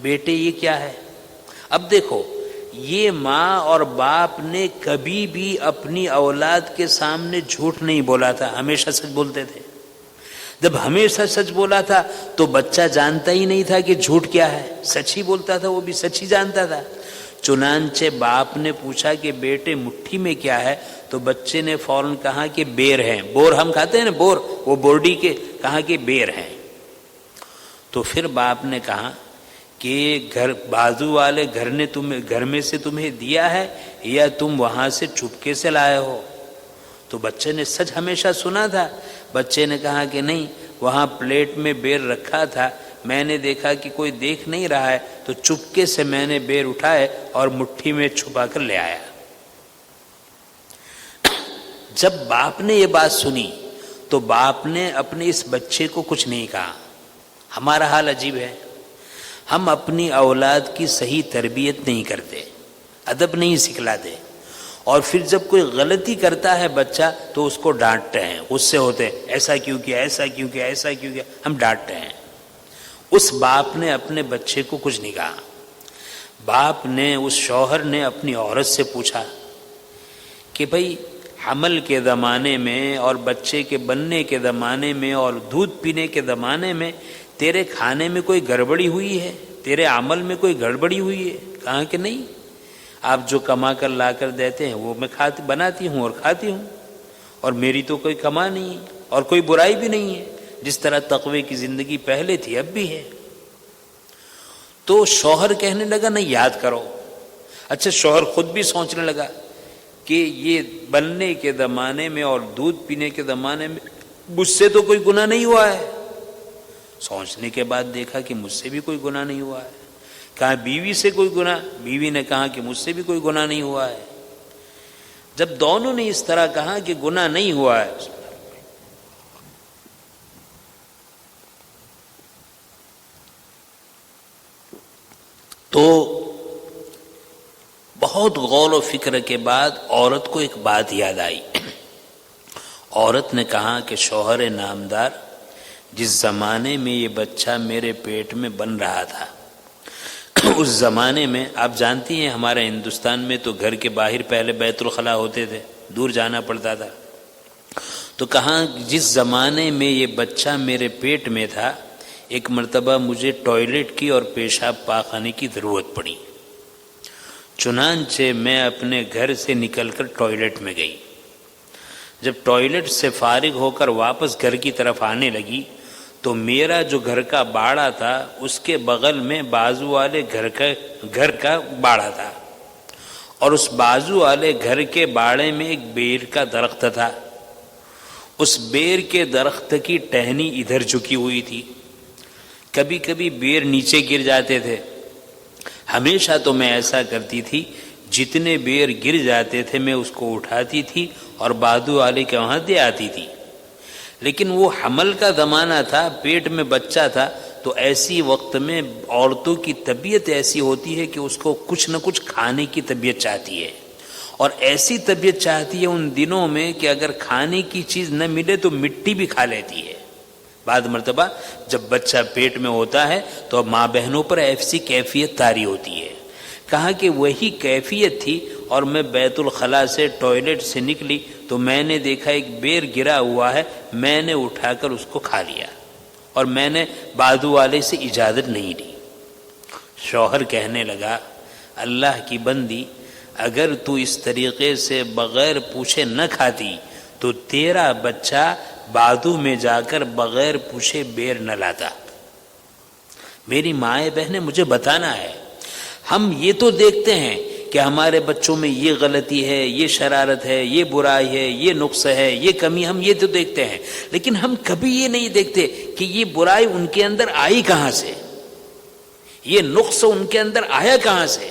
بیٹے یہ کیا ہے؟ اب دیکھو یہ ماں اور باپ نے کبھی بھی اپنی اولاد کے سامنے جھوٹ نہیں بولا تھا، ہمیشہ سچ بولتے تھے۔ جب ہمیشہ سچ بولا تھا تو بچہ جانتا ہی نہیں تھا کہ جھوٹ کیا ہے، سچ ہی بولتا تھا، وہ بھی سچ ہی جانتا تھا۔ چنانچہ باپ نے پوچھا کہ بیٹے مٹھی میں کیا ہے؟ تو بچے نے فوراً کہا کہ بیر ہیں۔ بور ہم کھاتے ہیں نا، بور، وہ بورڈی کے، کہا کہ بیر ہیں۔ تو پھر باپ نے کہا کہ گھر بازو والے گھر میں سے تمہیں دیا ہے یا تم وہاں سے چپکے سے لائے ہو؟ تو بچے نے سچ ہمیشہ سنا تھا۔ بچے نے کہا کہ نہیں، وہاں پلیٹ میں بیر رکھا تھا، میں نے دیکھا کہ کوئی دیکھ نہیں رہا ہے تو چپکے سے میں نے بیر اٹھائے اور مٹھی میں چھپا کر لے آیا۔ جب باپ نے یہ بات سنی تو باپ نے اپنے اس بچے کو کچھ نہیں کہا۔ ہمارا حال عجیب ہے، ہم اپنی اولاد کی صحیح تربیت نہیں کرتے، ادب نہیں سکھلاتے، اور پھر جب کوئی غلطی کرتا ہے بچہ تو اس کو ڈانٹتے ہیں، غصے ہوتے ہیں، ایسا کیوں کیا، ایسا کیوں کیا، ایسا کیوں کیا، ہم ڈانٹتے ہیں۔ اس باپ نے اپنے بچے کو کچھ نہیں کہا۔ باپ نے، اس شوہر نے اپنی عورت سے پوچھا کہ بھئی حمل کے زمانے میں اور بچے کے بننے کے زمانے میں اور دودھ پینے کے زمانے میں تیرے کھانے میں کوئی گڑبڑی ہوئی ہے؟ تیرے عمل میں کوئی گڑبڑی ہوئی ہے؟ کہا کہ نہیں، آپ جو کما کر لا کر دیتے ہیں وہ میں بناتی ہوں اور کھاتی ہوں، اور میری تو کوئی کما نہیں ہے اور کوئی برائی بھی نہیں ہے، جس طرح تقوی کی زندگی پہلے تھی اب بھی ہے۔ تو شوہر کہنے لگا نہیں، یاد کرو۔ اچھا، شوہر خود بھی سوچنے لگا کہ یہ بننے کے زمانے میں اور دودھ پینے کے زمانے میں مجھ سے تو کوئی گناہ نہیں ہوا ہے۔ سوچنے کے بعد دیکھا کہ مجھ سے بھی کوئی گناہ نہیں ہوا ہے۔ کہا بیوی سے کوئی گناہ؟ بیوی نے کہا کہ مجھ سے بھی کوئی گناہ نہیں ہوا ہے۔ جب دونوں نے اس طرح کہا کہ گناہ نہیں ہوا ہے، تو بہت غور و فکر کے بعد عورت کو ایک بات یاد آئی۔ عورت نے کہا کہ شوہر نامدار، جس زمانے میں یہ بچہ میرے پیٹ میں بن رہا تھا، اس زمانے میں آپ جانتی ہیں ہمارے ہندوستان میں تو گھر کے باہر پہلے بیت الخلا ہوتے تھے، دور جانا پڑتا تھا۔ تو کہاں جس زمانے میں یہ بچہ میرے پیٹ میں تھا، ایک مرتبہ مجھے ٹوائلٹ کی اور پیشاب پاخانے کی ضرورت پڑی، چنانچہ میں اپنے گھر سے نکل کر ٹوائلٹ میں گئی۔ جب ٹوائلٹ سے فارغ ہو کر واپس گھر کی طرف آنے لگی تو میرا جو گھر کا باڑا تھا اس کے بغل میں بازو والے گھر کا باڑا تھا، اور اس بازو والے گھر کے باڑے میں ایک بیر کا درخت تھا۔ اس بیر کے درخت کی ٹہنی ادھر جھکی ہوئی تھی، کبھی کبھی بیر نیچے گر جاتے تھے۔ ہمیشہ تو میں ایسا کرتی تھی، جتنے بیر گر جاتے تھے میں اس کو اٹھاتی تھی اور بازو والے کے وہاں دے آتی تھی، لیکن وہ حمل کا زمانہ تھا، پیٹ میں بچہ تھا، تو ایسی وقت میں عورتوں کی طبیعت ایسی ہوتی ہے کہ اس کو کچھ نہ کچھ کھانے کی طبیعت چاہتی ہے، اور ایسی طبیعت چاہتی ہے ان دنوں میں کہ اگر کھانے کی چیز نہ ملے تو مٹی بھی کھا لیتی ہے۔ بعد مرتبہ جب بچہ پیٹ میں ہوتا ہے تو ماں بہنوں پر ایسی کیفیت طاری ہوتی ہے۔ کہا کہ وہی کیفیت تھی، اور میں بیت الخلا سے ٹوائلٹ سے نکلی تو میں نے دیکھا ایک بیر گرا ہوا ہے، میں نے اٹھا کر اس کو کھا لیا، اور میں نے بازو والے سے اجازت نہیں لی۔ شوہر کہنے لگا اللہ کی بندی، اگر تو اس طریقے سے بغیر پوچھے نہ کھاتی تو تیرا بچہ بازو میں جا کر بغیر پوچھے بیر نہ لاتا۔ میری مائیں بہنیں، مجھے بتانا ہے، ہم یہ تو دیکھتے ہیں کہ ہمارے بچوں میں یہ غلطی ہے، یہ شرارت ہے، یہ برائی ہے، یہ نقص ہے، یہ کمی، ہم یہ تو دیکھتے ہیں، لیکن ہم کبھی یہ نہیں دیکھتے کہ یہ برائی ان کے اندر آئی کہاں سے، یہ نقص ان کے اندر آیا کہاں سے۔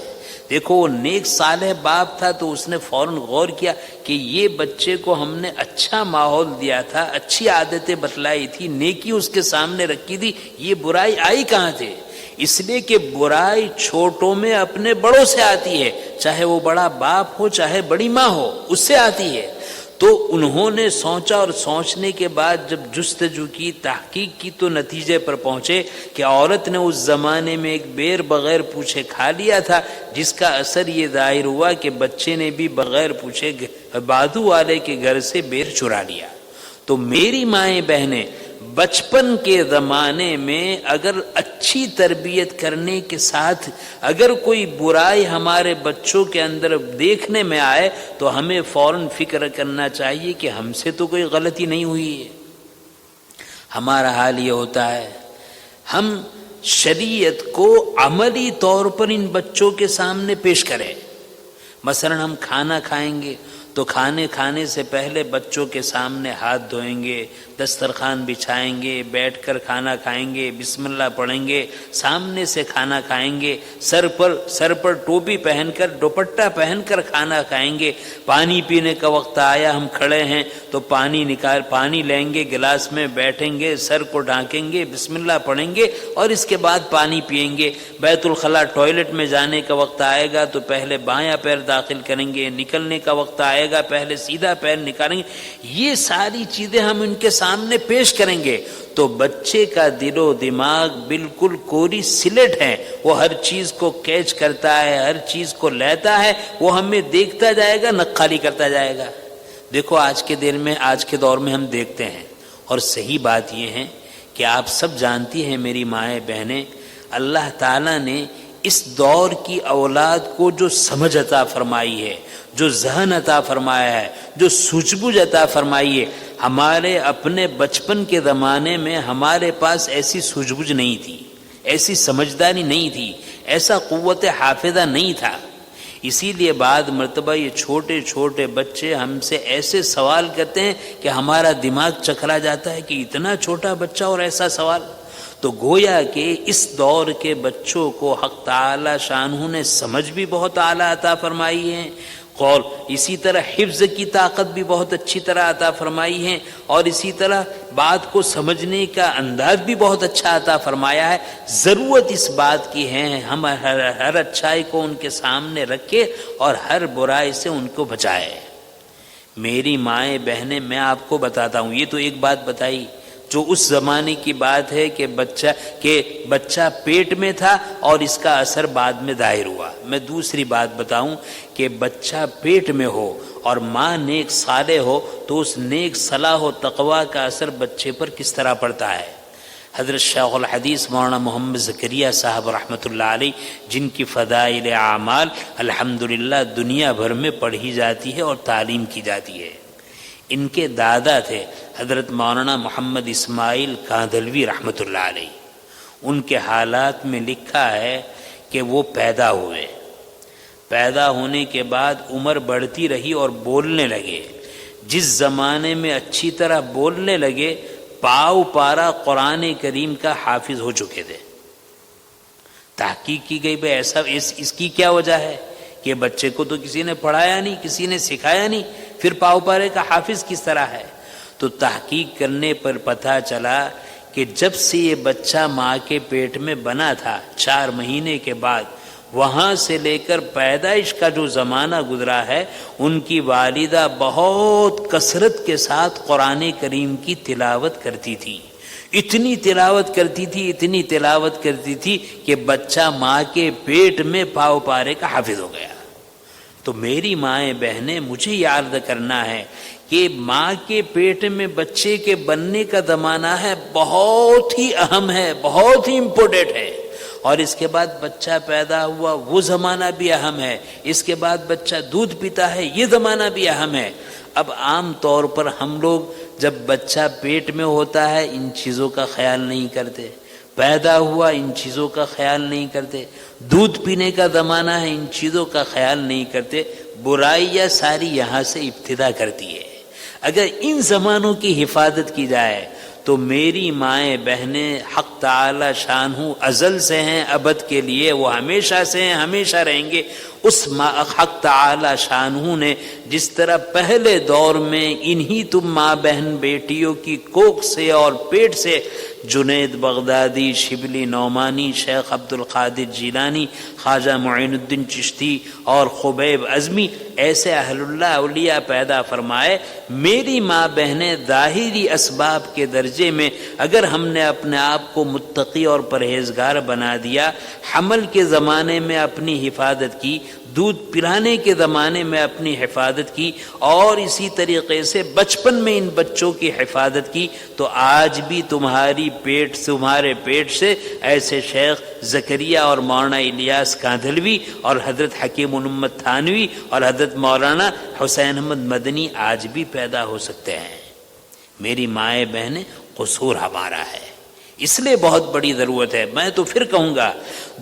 دیکھو وہ نیک صالح باپ تھا تو اس نے فوراً غور کیا کہ یہ بچے کو ہم نے اچھا ماحول دیا تھا، اچھی عادتیں بتلائی تھی، نیکی اس کے سامنے رکھی تھی، یہ برائی آئی کہاں سے؟ اس لیے کہ برائی چھوٹوں میں اپنے بڑوں سے آتی ہے، چاہے وہ بڑا باپ ہو چاہے بڑی ماں ہو، اس سے آتی ہے۔ تو انہوں نے سوچا اور سوچنے کے بعد جب جستجو کی، تحقیق کی، تو نتیجے پر پہنچے کہ عورت نے اس زمانے میں ایک بیر بغیر پوچھے کھا لیا تھا، جس کا اثر یہ ظاہر ہوا کہ بچے نے بھی بغیر پوچھے بادو والے کے گھر سے بیر چرا لیا۔ تو میری مائیں بہنیں، بچپن کے زمانے میں اگر اچھی تربیت کرنے کے ساتھ اگر کوئی برائی ہمارے بچوں کے اندر دیکھنے میں آئے تو ہمیں فوراً فکر کرنا چاہیے کہ ہم سے تو کوئی غلطی نہیں ہوئی ہے۔ ہمارا حال یہ ہوتا ہے، ہم شریعت کو عملی طور پر ان بچوں کے سامنے پیش کریں۔ مثلا ہم کھانا کھائیں گے تو کھانے سے پہلے بچوں کے سامنے ہاتھ دھوئیں گے، دسترخوان بچھائیں گے، بیٹھ کر کھانا کھائیں گے، بسم اللہ پڑھیں گے، سامنے سے کھانا کھائیں گے، سر پر ٹوپی پہن کر، دوپٹہ پہن کر کھانا کھائیں گے۔ پانی پینے کا وقت آیا، ہم کھڑے ہیں تو پانی لیں گے، گلاس میں بیٹھیں گے، سر کو ڈھانکیں گے، بسم اللہ پڑھیں گے اور اس کے بعد پانی پئیں گے۔ بیت الخلاء ٹوائلٹ میں جانے کا وقت آئے گا تو پہلے بایاں پیر داخل کریں گے، نکلنے کا وقت آئے گا پہلے سیدھا پیر نکالیں گے۔ یہ ساری چیزیں ہم ان کے سامنے پیش کریں گے تو بچے کا دل و دماغ بالکل کوری سلیٹ ہے، وہ ہر چیز کو کیچ کرتا ہے، ہر چیز کو لیتا ہے، وہ ہمیں دیکھتا جائے گا، نقالی کرتا جائے گا۔ دیکھو آج کے دور میں ہم دیکھتے ہیں، اور صحیح بات یہ ہے کہ آپ سب جانتی ہیں میری مائیں بہنیں، اللہ تعالیٰ نے اس دور کی اولاد کو جو سمجھ عطا فرمائی ہے، جو ذہن عطا فرمایا ہے، جو سوجھ بوجھ عطا فرمائی ہے، ہمارے اپنے بچپن کے زمانے میں ہمارے پاس ایسی سوجھ بوجھ نہیں تھی، ایسی سمجھداری نہیں تھی، ایسا قوت حافظہ نہیں تھا۔ اسی لیے بعد مرتبہ یہ چھوٹے چھوٹے بچے ہم سے ایسے سوال کرتے ہیں کہ ہمارا دماغ چکرا جاتا ہے کہ اتنا چھوٹا بچہ اور ایسا سوال۔ تو گویا کہ اس دور کے بچوں کو حق تعالی شانہ نے سمجھ بھی بہت اعلیٰ عطا فرمائی ہے، قول اسی طرح حفظ کی طاقت بھی بہت اچھی طرح عطا فرمائی ہے، اور اسی طرح بات کو سمجھنے کا انداز بھی بہت اچھا عطا فرمایا ہے۔ ضرورت اس بات کی ہے ہم ہر اچھائی کو ان کے سامنے رکھے اور ہر برائی سے ان کو بچائے۔ میری مائیں بہنیں، میں آپ کو بتاتا ہوں، یہ تو ایک بات بتائی جو اس زمانے کی بات ہے کہ بچہ پیٹ میں تھا اور اس کا اثر بعد میں ظاہر ہوا۔ میں دوسری بات بتاؤں کہ بچہ پیٹ میں ہو اور ماں نیک صالح ہو تو اس نیک صلاح و تقوی کا اثر بچے پر کس طرح پڑتا ہے۔ حضرت شیخ الحدیث مولانا محمد زکریا صاحب رحمۃ اللہ علیہ، جن کی فضائل اعمال الحمدللہ دنیا بھر میں پڑھی جاتی ہے اور تعلیم کی جاتی ہے، ان کے دادا تھے حضرت مولانا محمد اسماعیل کاندھلوی رحمۃ اللہ علیہ۔ ان کے حالات میں لکھا ہے کہ وہ پیدا ہوئے، پیدا ہونے کے بعد عمر بڑھتی رہی اور بولنے لگے۔ جس زمانے میں اچھی طرح بولنے لگے، پاؤ پارا قرآن کریم کا حافظ ہو چکے تھے۔ تحقیق کی گئی بھائی ایسا اس کی کیا وجہ ہے کہ بچے کو تو کسی نے پڑھایا نہیں، کسی نے سکھایا نہیں، پھر پاؤ پارے کا حافظ کس طرح ہے؟ تو تحقیق کرنے پر پتہ چلا کہ جب سے یہ بچہ ماں کے پیٹ میں بنا تھا 4 مہینے کے بعد، وہاں سے لے کر پیدائش کا جو زمانہ گزرا ہے، ان کی والدہ بہت کثرت کے ساتھ قرآن کریم کی تلاوت کرتی تھی۔ اتنی تلاوت کرتی تھی کہ بچہ ماں کے پیٹ میں پاؤ پارے کا حافظ ہو گیا۔ تو میری مائیں بہنیں، مجھے یاد کرنا ہے کہ ماں کے پیٹ میں بچے کے بننے کا زمانہ ہے، بہت ہی اہم ہے، بہت ہی امپورٹنٹ ہے، اور اس کے بعد بچہ پیدا ہوا وہ زمانہ بھی اہم ہے، اس کے بعد بچہ دودھ پیتا ہے یہ زمانہ بھی اہم ہے۔ اب عام طور پر ہم لوگ جب بچہ پیٹ میں ہوتا ہے ان چیزوں کا خیال نہیں کرتے، پیدا ہوا ان چیزوں کا خیال نہیں کرتے، دودھ پینے کا زمانہ ہے ان چیزوں کا خیال نہیں کرتے، برائیاں ساری یہاں سے ابتدا کرتی ہے۔ اگر ان زمانوں کی حفاظت کی جائے تو میری مائیں بہنیں، حق تعالی شانہ ازل سے ہیں ابد کے لیے، وہ ہمیشہ سے ہیں، ہمیشہ رہیں گے، اس حق تعالی شانہ نے جس طرح پہلے دور میں انہی تم ماں بہن بیٹیوں کی کوکھ سے اور پیٹ سے جنید بغدادی، شبلی نعمانی، شیخ عبد القادر جیلانی، خواجہ معین الدین چشتی اور خبیب اعظمی ایسے اہل اللہ اولیاء پیدا فرمائے، میری ماں بہنیں ظاہری اسباب کے درجے میں اگر ہم نے اپنے آپ کو متقی اور پرہیزگار بنا دیا، حمل کے زمانے میں اپنی حفاظت کی، دودھ پلانے کے زمانے میں اپنی حفاظت کی، اور اسی طریقے سے بچپن میں ان بچوں کی حفاظت کی، تو آج بھی تمہارے پیٹ سے ایسے شیخ زکریا اور مولانا الیاس کاندھلوی اور حضرت حکیم الامت تھانوی اور حضرت مولانا حسین احمد مدنی آج بھی پیدا ہو سکتے ہیں۔ میری مائیں بہنیں، قصور ہمارا ہے، اس لیے بہت بڑی ضرورت ہے۔ میں تو پھر کہوں گا،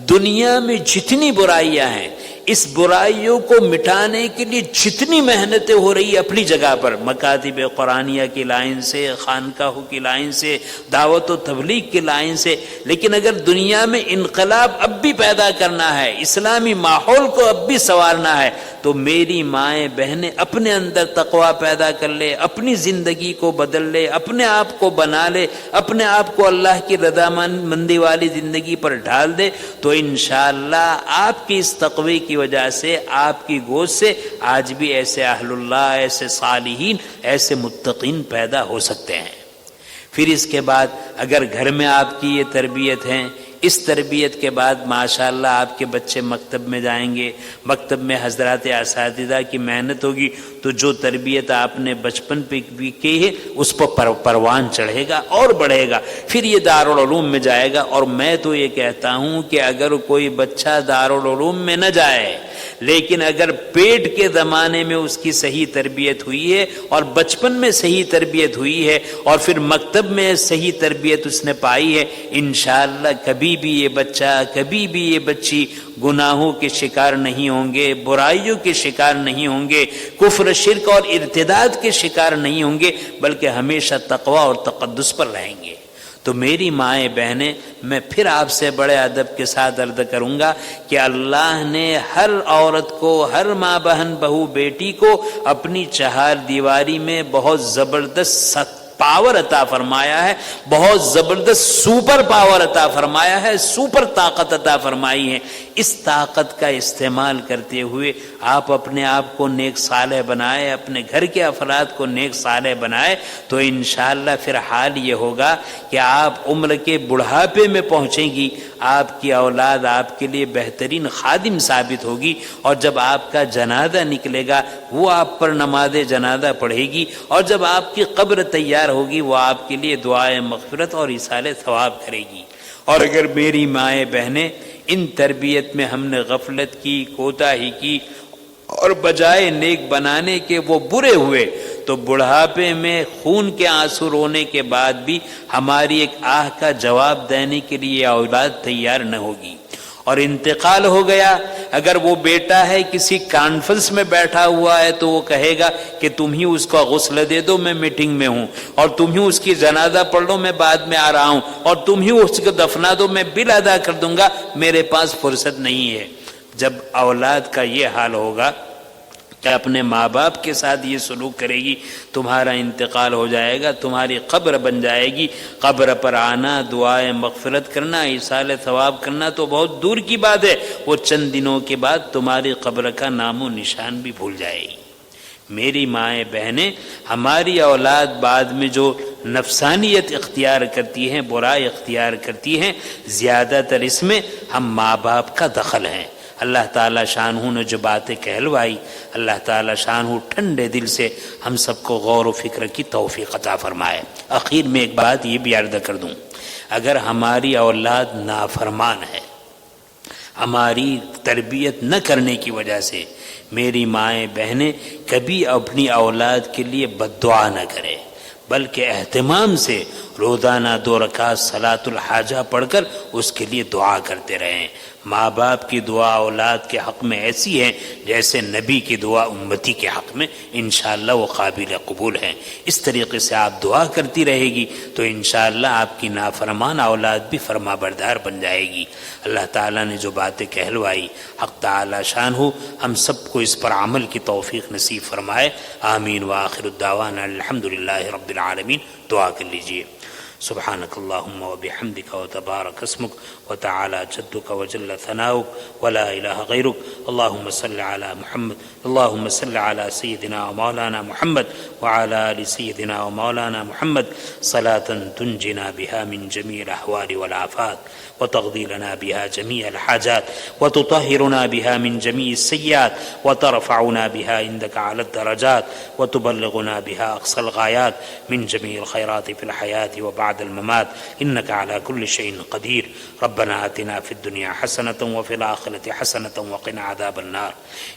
دنیا میں جتنی برائیاں ہیں، اس برائیوں کو مٹانے کے لیے جتنی محنتیں ہو رہی ہیں اپنی جگہ پر، مکاتب قرآنیہ کی لائن سے، خانقاہوں کی لائن سے، دعوت و تبلیغ کی لائن سے، لیکن اگر دنیا میں انقلاب اب بھی پیدا کرنا ہے، اسلامی ماحول کو اب بھی سنوارنا ہے، تو میری مائیں بہنیں اپنے اندر تقوی پیدا کر لے، اپنی زندگی کو بدل لے، اپنے آپ کو بنا لے، اپنے آپ کو اللہ کی رضامندی والی زندگی پر ڈال دے، تو انشاءاللہ آپ کی اس تقوی کی وجہ سے، آپ کی گود سے آج بھی ایسے اہل اللہ، ایسے صالحین، ایسے متقین پیدا ہو سکتے ہیں۔ پھر اس کے بعد اگر گھر میں آپ کی یہ تربیت ہے، اس تربیت کے بعد ماشاءاللہ آپ کے بچے مکتب میں جائیں گے، مکتب میں حضرات اساتذہ کی محنت ہوگی، تو جو تربیت آپ نے بچپن پہ بھی کی ہے اس پر پروان چڑھے گا اور بڑھے گا، پھر یہ دارالعلوم میں جائے گا۔ اور میں تو یہ کہتا ہوں کہ اگر کوئی بچہ دارالعلوم میں نہ جائے، لیکن اگر پیٹ کے زمانے میں اس کی صحیح تربیت ہوئی ہے اور بچپن میں صحیح تربیت ہوئی ہے اور پھر مکتب میں صحیح تربیت اس نے پائی ہے، انشاءاللہ کبھی بھی یہ بچہ، کبھی بھی یہ بچی گناہوں کے شکار نہیں ہوں گے، برائیوں کے شکار نہیں ہوں گے، کفر، شرک اور ارتداد کے شکار نہیں ہوں گے، بلکہ ہمیشہ تقوی اور تقدس پر رہیں گے۔ تو میری مائیں بہنیں، میں پھر آپ سے بڑے ادب کے ساتھ عرض کروں گا کہ اللہ نے ہر عورت کو، ہر ماں بہن، بہو، بیٹی کو اپنی چہار دیواری میں بہت زبردست پاور عطا فرمایا ہے، بہت زبردست سپر پاور عطا فرمایا ہے، سپر طاقت عطا فرمائی ہے۔ اس طاقت کا استعمال کرتے ہوئے آپ اپنے آپ کو نیک صالح بنائے، اپنے گھر کے افراد کو نیک صالح بنائے، تو انشاءاللہ پھر حال یہ ہوگا کہ آپ عمر کے بڑھاپے میں پہنچیں گی، آپ کی اولاد آپ کے لیے بہترین خادم ثابت ہوگی، اور جب آپ کا جنازہ نکلے گا وہ آپ پر نماز جنازہ پڑھے گی، اور جب آپ کی قبر تیار ہوگی وہ آپ کے لیے دعائے مغفرت اور ایصال ثواب کرے گی۔ اور اگر میری مائیں بہنیں ان تربیت میں ہم نے غفلت کی، کوتاہی کی، اور بجائے نیک بنانے کے وہ برے ہوئے، تو بڑھاپے میں خون کے آنسو رونے کے بعد بھی ہماری ایک آہ کا جواب دینے کے لیے اولاد تیار نہ ہوگی۔ اور انتقال ہو گیا، اگر وہ بیٹا ہے کسی کانفرنس میں بیٹھا ہوا ہے تو وہ کہے گا کہ تم ہی اس کو غسل دے دو، میں میٹنگ میں ہوں، اور تم ہی اس کی جنازہ پڑھ لو، میں بعد میں آ رہا ہوں، اور تم ہی اس کو دفنا دو، میں بل ادا کر دوں گا، میرے پاس فرصت نہیں ہے۔ جب اولاد کا یہ حال ہوگا کہ اپنے ماں باپ کے ساتھ یہ سلوک کرے گی، تمہارا انتقال ہو جائے گا، تمہاری قبر بن جائے گی، قبر پر آنا، دعائیں مغفرت کرنا، ایصال ثواب کرنا تو بہت دور کی بات ہے، وہ چند دنوں کے بعد تمہاری قبر کا نام و نشان بھی بھول جائے گی۔ میری مائیں بہنیں، ہماری اولاد بعد میں جو نفسانیت اختیار کرتی ہیں، برائی اختیار کرتی ہیں، زیادہ تر اس میں ہم ماں باپ کا دخل ہے۔ اللہ تعالیٰ شانہ نے جو باتیں کہلوائی، اللہ تعالیٰ شانہ ٹھنڈے دل سے ہم سب کو غور و فکر کی توفیق عطا فرمائے۔ آخر میں ایک بات یہ بھی عرض کر دوں، اگر ہماری اولاد نافرمان ہے، ہماری تربیت نہ کرنے کی وجہ سے، میری مائیں بہنیں کبھی اپنی اولاد کے لیے بد دعا نہ کرے، بلکہ اہتمام سے روزانہ 2 رکعت صلاۃ الحاجہ پڑھ کر اس کے لیے دعا کرتے رہیں۔ ماں باپ کی دعا اولاد کے حق میں ایسی ہے جیسے نبی کی دعا امتی کے حق میں انشاءاللہ وہ قابل قبول ہے۔ اس طریقے سے آپ دعا کرتی رہے گی تو انشاءاللہ آپ کی نافرمان اولاد بھی فرما بردار بن جائے گی۔ اللہ تعالیٰ نے جو باتیں کہلوائی حق تعالی شان ہو ہم سب کو اس پر عمل کی توفیق نصیب فرمائے، آمین۔ وآخر الدعوانا الحمدللہ رب العالمین۔ دعا کر لیجئے۔ سبحانك اللهم وبحمدك وتبارك اسمك وتعالى جدك وجل ثناؤك ولا إله غيرك، اللهم صل على محمد، اللهم صل على سيدنا ومولانا محمد وعلى آل سيدنا ومولانا محمد صلاة تنجنا بها من جميع الأحوال والآفات وتقضي لنا بها جميع الحاجات وتطهرنا بها من جميع السيئات وترفعنا بها عندك على الدرجات وتبلغنا بها أقصى الغايات من جميع الخيرات في الحياة وبعد الممات، إنك على كل شيء قدير۔ ربنا آتنا في الدنيا حسنة وفي الآخرة حسنة وقنا عذاب النار۔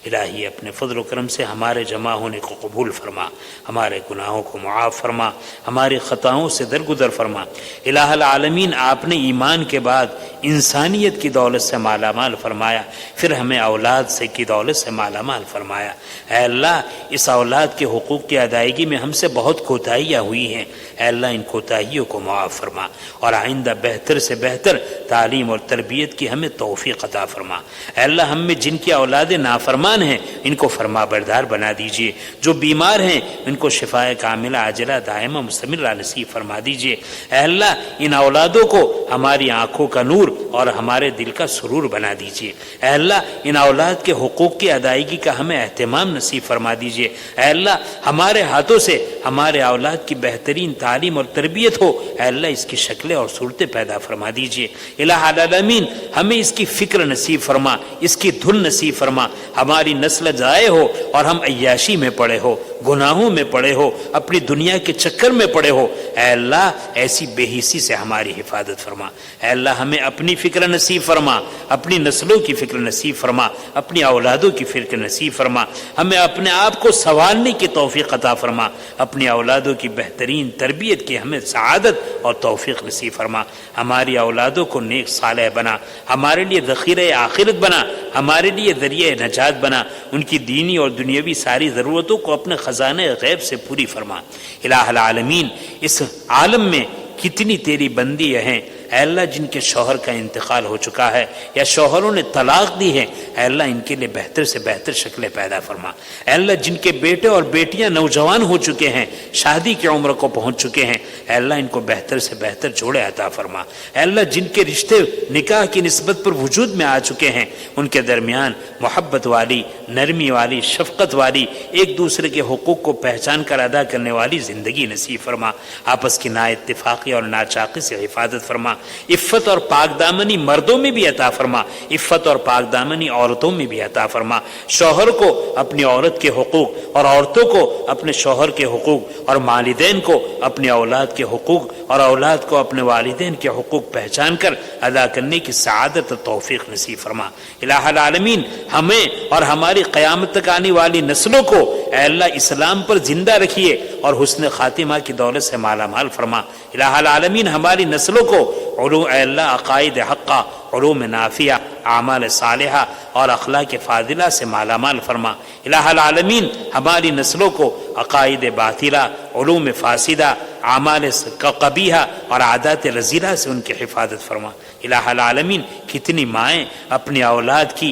الہی اپنے فضل و کرم سے ہمارے جمع ہونے کو قبول فرما، ہمارے گناہوں کو معاف فرما، ہماری خطاؤں سے درگزر فرما۔ الہ العالمین، آپ نے ایمان کے بعد انسانیت کی دولت سے مالا مال فرمایا، پھر ہمیں اولاد سے کی دولت سے مالا مال فرمایا۔ اے اللہ، اس اولاد کے حقوق کی ادائیگی میں ہم سے بہت کوتاہیاں ہوئی ہیں، اے اللہ ان کوتاہیوں کو معاف فرما اور آئندہ بہتر سے بہتر تعلیم اور تربیت کی ہمیں توفیق عطا فرما۔ اے اللہ، ہم میں جن کی اولادیں نافرمان ہیں ان کو فرما بردار بنا دیجئے، جو بیمار ہیں ان کو شفائے کاملہ عاجلہ دائمہ مستمرہ نصیب فرما دیجئے۔ اے اللہ، ان اولادوں کو ہماری آنکھوں کا نور اور ہمارے دل کا سرور بنا دیجئے۔ اے اللہ، ان اولاد کے حقوق کی ادائیگی کا ہمیں اہتمام نصیب فرما دیجئے۔ اے اللہ، ہمارے ہاتھوں سے ہمارے اولاد کی بہترین تعلیم اور تربیت ہو، اے اللہ اس کی شکلیں اور صورتیں پیدا فرما دیجئے۔ الہ العالمین، ہمیں اس کی فکر نصیب فرما، اس کی دھن نصیب فرما، ہماری نسل ضائع ہو اور ہم عیاشی میں پڑے ہو، گناہوں میں پڑے ہو، اپنی دنیا کے چکر میں پڑے ہو۔ اے اللہ، ایسی بے حسی سے ہماری حفاظت فرما۔ اے اللہ، ہمیں اپنی فکر نصیب فرما، اپنی نسلوں کی فکر نصیب فرما، اپنی اولادوں کی فکر نصیب فرما، ہمیں اپنے آپ کو سنوارنے کی توفیق عطا فرما، اپنی اولادوں کی بہترین تربیت کی ہمیں سعادت اور توفیق نصیب فرما۔ ہماری اولادوں کو نیک صالح بنا، ہمارے لیے ذخیرہ آخرت بنا، ہمارے لیے ذریعہ نجات بنا، ان کی دینی اور دنیاوی ساری ضرورتوں کو اپنے خزانے غیب سے پوری فرما۔ الہ العالمین، اس عالم میں کتنی تیری بندی ہیں اے اللہ جن کے شوہر کا انتقال ہو چکا ہے یا شوہروں نے طلاق دی ہے، اے اللہ ان کے لیے بہتر سے بہتر شکلیں پیدا فرما۔ اے اللہ جن کے بیٹے اور بیٹیاں نوجوان ہو چکے ہیں، شادی کی عمر کو پہنچ چکے ہیں، اے اللہ ان کو بہتر سے بہتر جوڑے عطا فرما۔ اے اللہ جن کے رشتے نکاح کی نسبت پر وجود میں آ چکے ہیں، ان کے درمیان محبت والی، نرمی والی، شفقت والی، ایک دوسرے کے حقوق کو پہچان کر ادا کرنے والی زندگی نصیب فرما۔ آپس کی نا اتفاقی اور ناچاقی سے حفاظت فرما۔ عفت اور پاک دامنی مردوں میں بھی عطا فرما، عفت اور پاک دامنی عورتوں میں بھی عطا فرما۔ شوہر کو اپنی عورت کے حقوق اور عورتوں کو اپنے شوہر کے حقوق اور والدین کو اپنے اولاد کے حقوق اور اولاد کو اپنے والدین کے حقوق پہچان کر ادا کرنے کی سعادت اور توفیق نصیب فرما۔ الہ العالمین، ہمیں اور ہماری قیامت تک آنے والی نسلوں کو اے اللہ اسلام پر زندہ رکھیے اور حسن خاتمہ کی دولت سے مالا مال فرما۔ الہ العالمین، ہماری نسلوں کو اے اللہ عقائد حقہ، علوم نافعہ، اعمال صالحہ اور اخلاق فاضلہ سے مالا مال فرما۔ الہ العالمین، ہماری نسلوں کو عقائد باطلہ، علوم فاسدہ، اعمال قبیحہ اور عادات رذیلہ سے ان کی حفاظت فرما۔ الہ العالمین، کتنی مائیں اپنی اولاد کی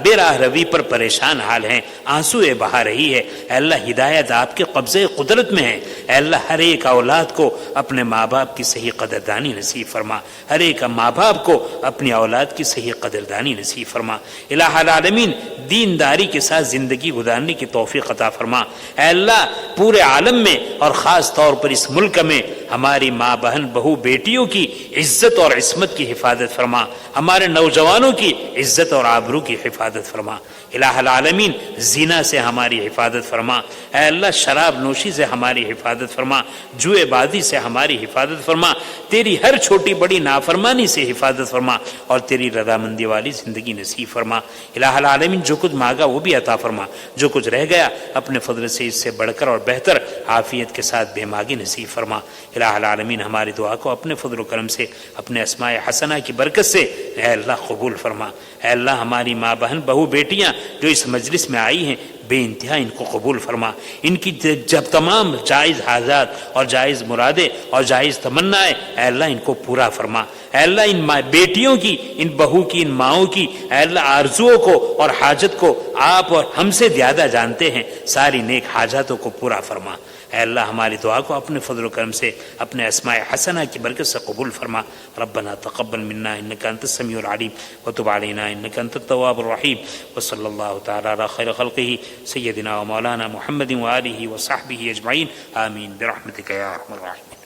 بے راہ روی پر پریشان حال ہیں، آنسوئے بہا رہی ہے۔ اے اللہ ہدایت آپ کے قبضے قدرت میں ہے۔ اے اللہ ہر ایک اولاد کو اپنے ماں باپ کی صحیح قدردانی نصیب فرما، ہر ایک ماں باپ کو اپنی اولاد کی صحیح قدردانی نصیب فرما۔ الہ العالمین، دینداری کے ساتھ زندگی گزارنے کی توفیق عطا فرما۔ اے اللہ پورے عالم میں اور خاص طور پر اس ملک میں ہماری ماں بہن بہو بیٹیوں کی عزت اور عصمت کی حفاظت فرما، ہمارے نوجوانوں کی عزت اور آبرو کی حفاظت فرما۔ الہ العالمین، زنا سے ہماری حفاظت فرما۔ اے اللہ شراب نوشی سے ہماری حفاظت فرما، جوئے بازی سے ہماری حفاظت فرما، تیری ہر چھوٹی بڑی نافرمانی سے حفاظت فرما اور تیری رضامندی والی زندگی نصیب فرما۔ الہ العالمین، جو کچھ مانگا وہ بھی عطا فرما، جو کچھ رہ گیا اپنے فضل سے اس سے بڑھ کر اور بہتر عافیت کے ساتھ بے ماگی نصیب فرما۔ الہ العالمین ہماری دعا کو اپنے فضل و کرم سے، اپنے اسماء حسنہ کی برکت سے اے اللہ قبول فرما۔ اے اللہ ہماری ماں بہن بہو بیٹیاں جو اس مجلس میں آئی ہیں بے انتہا ان کو قبول فرما، ان کی جب تمام جائز حاجات اور جائز مرادیں اور جائز تمنائیں اے اللہ ان کو پورا فرما۔ اے اللہ ان بیٹیوں کی، ان بہو کی، ان ماؤں کی اے اللہ آرزوؤں کو اور حاجت کو آپ اور ہم سے زیادہ جانتے ہیں، ساری نیک حاجاتوں کو پورا فرما۔ اے اللہ ہماری دعا کو اپنے فضل و کرم سے، اپنے اسماء حسنہ کی برکت سے قبول فرما۔ ربنا تقبل منا انک انت السمیع العلیم وتب علینا انک انت التواب الرحیم، وصلی اللہ تعالی علی خیر خلقہ سیدنا و مولانا محمد وآلہ وصحبہ اجمعین، آمین برحمتک یا ارحم الراحمین۔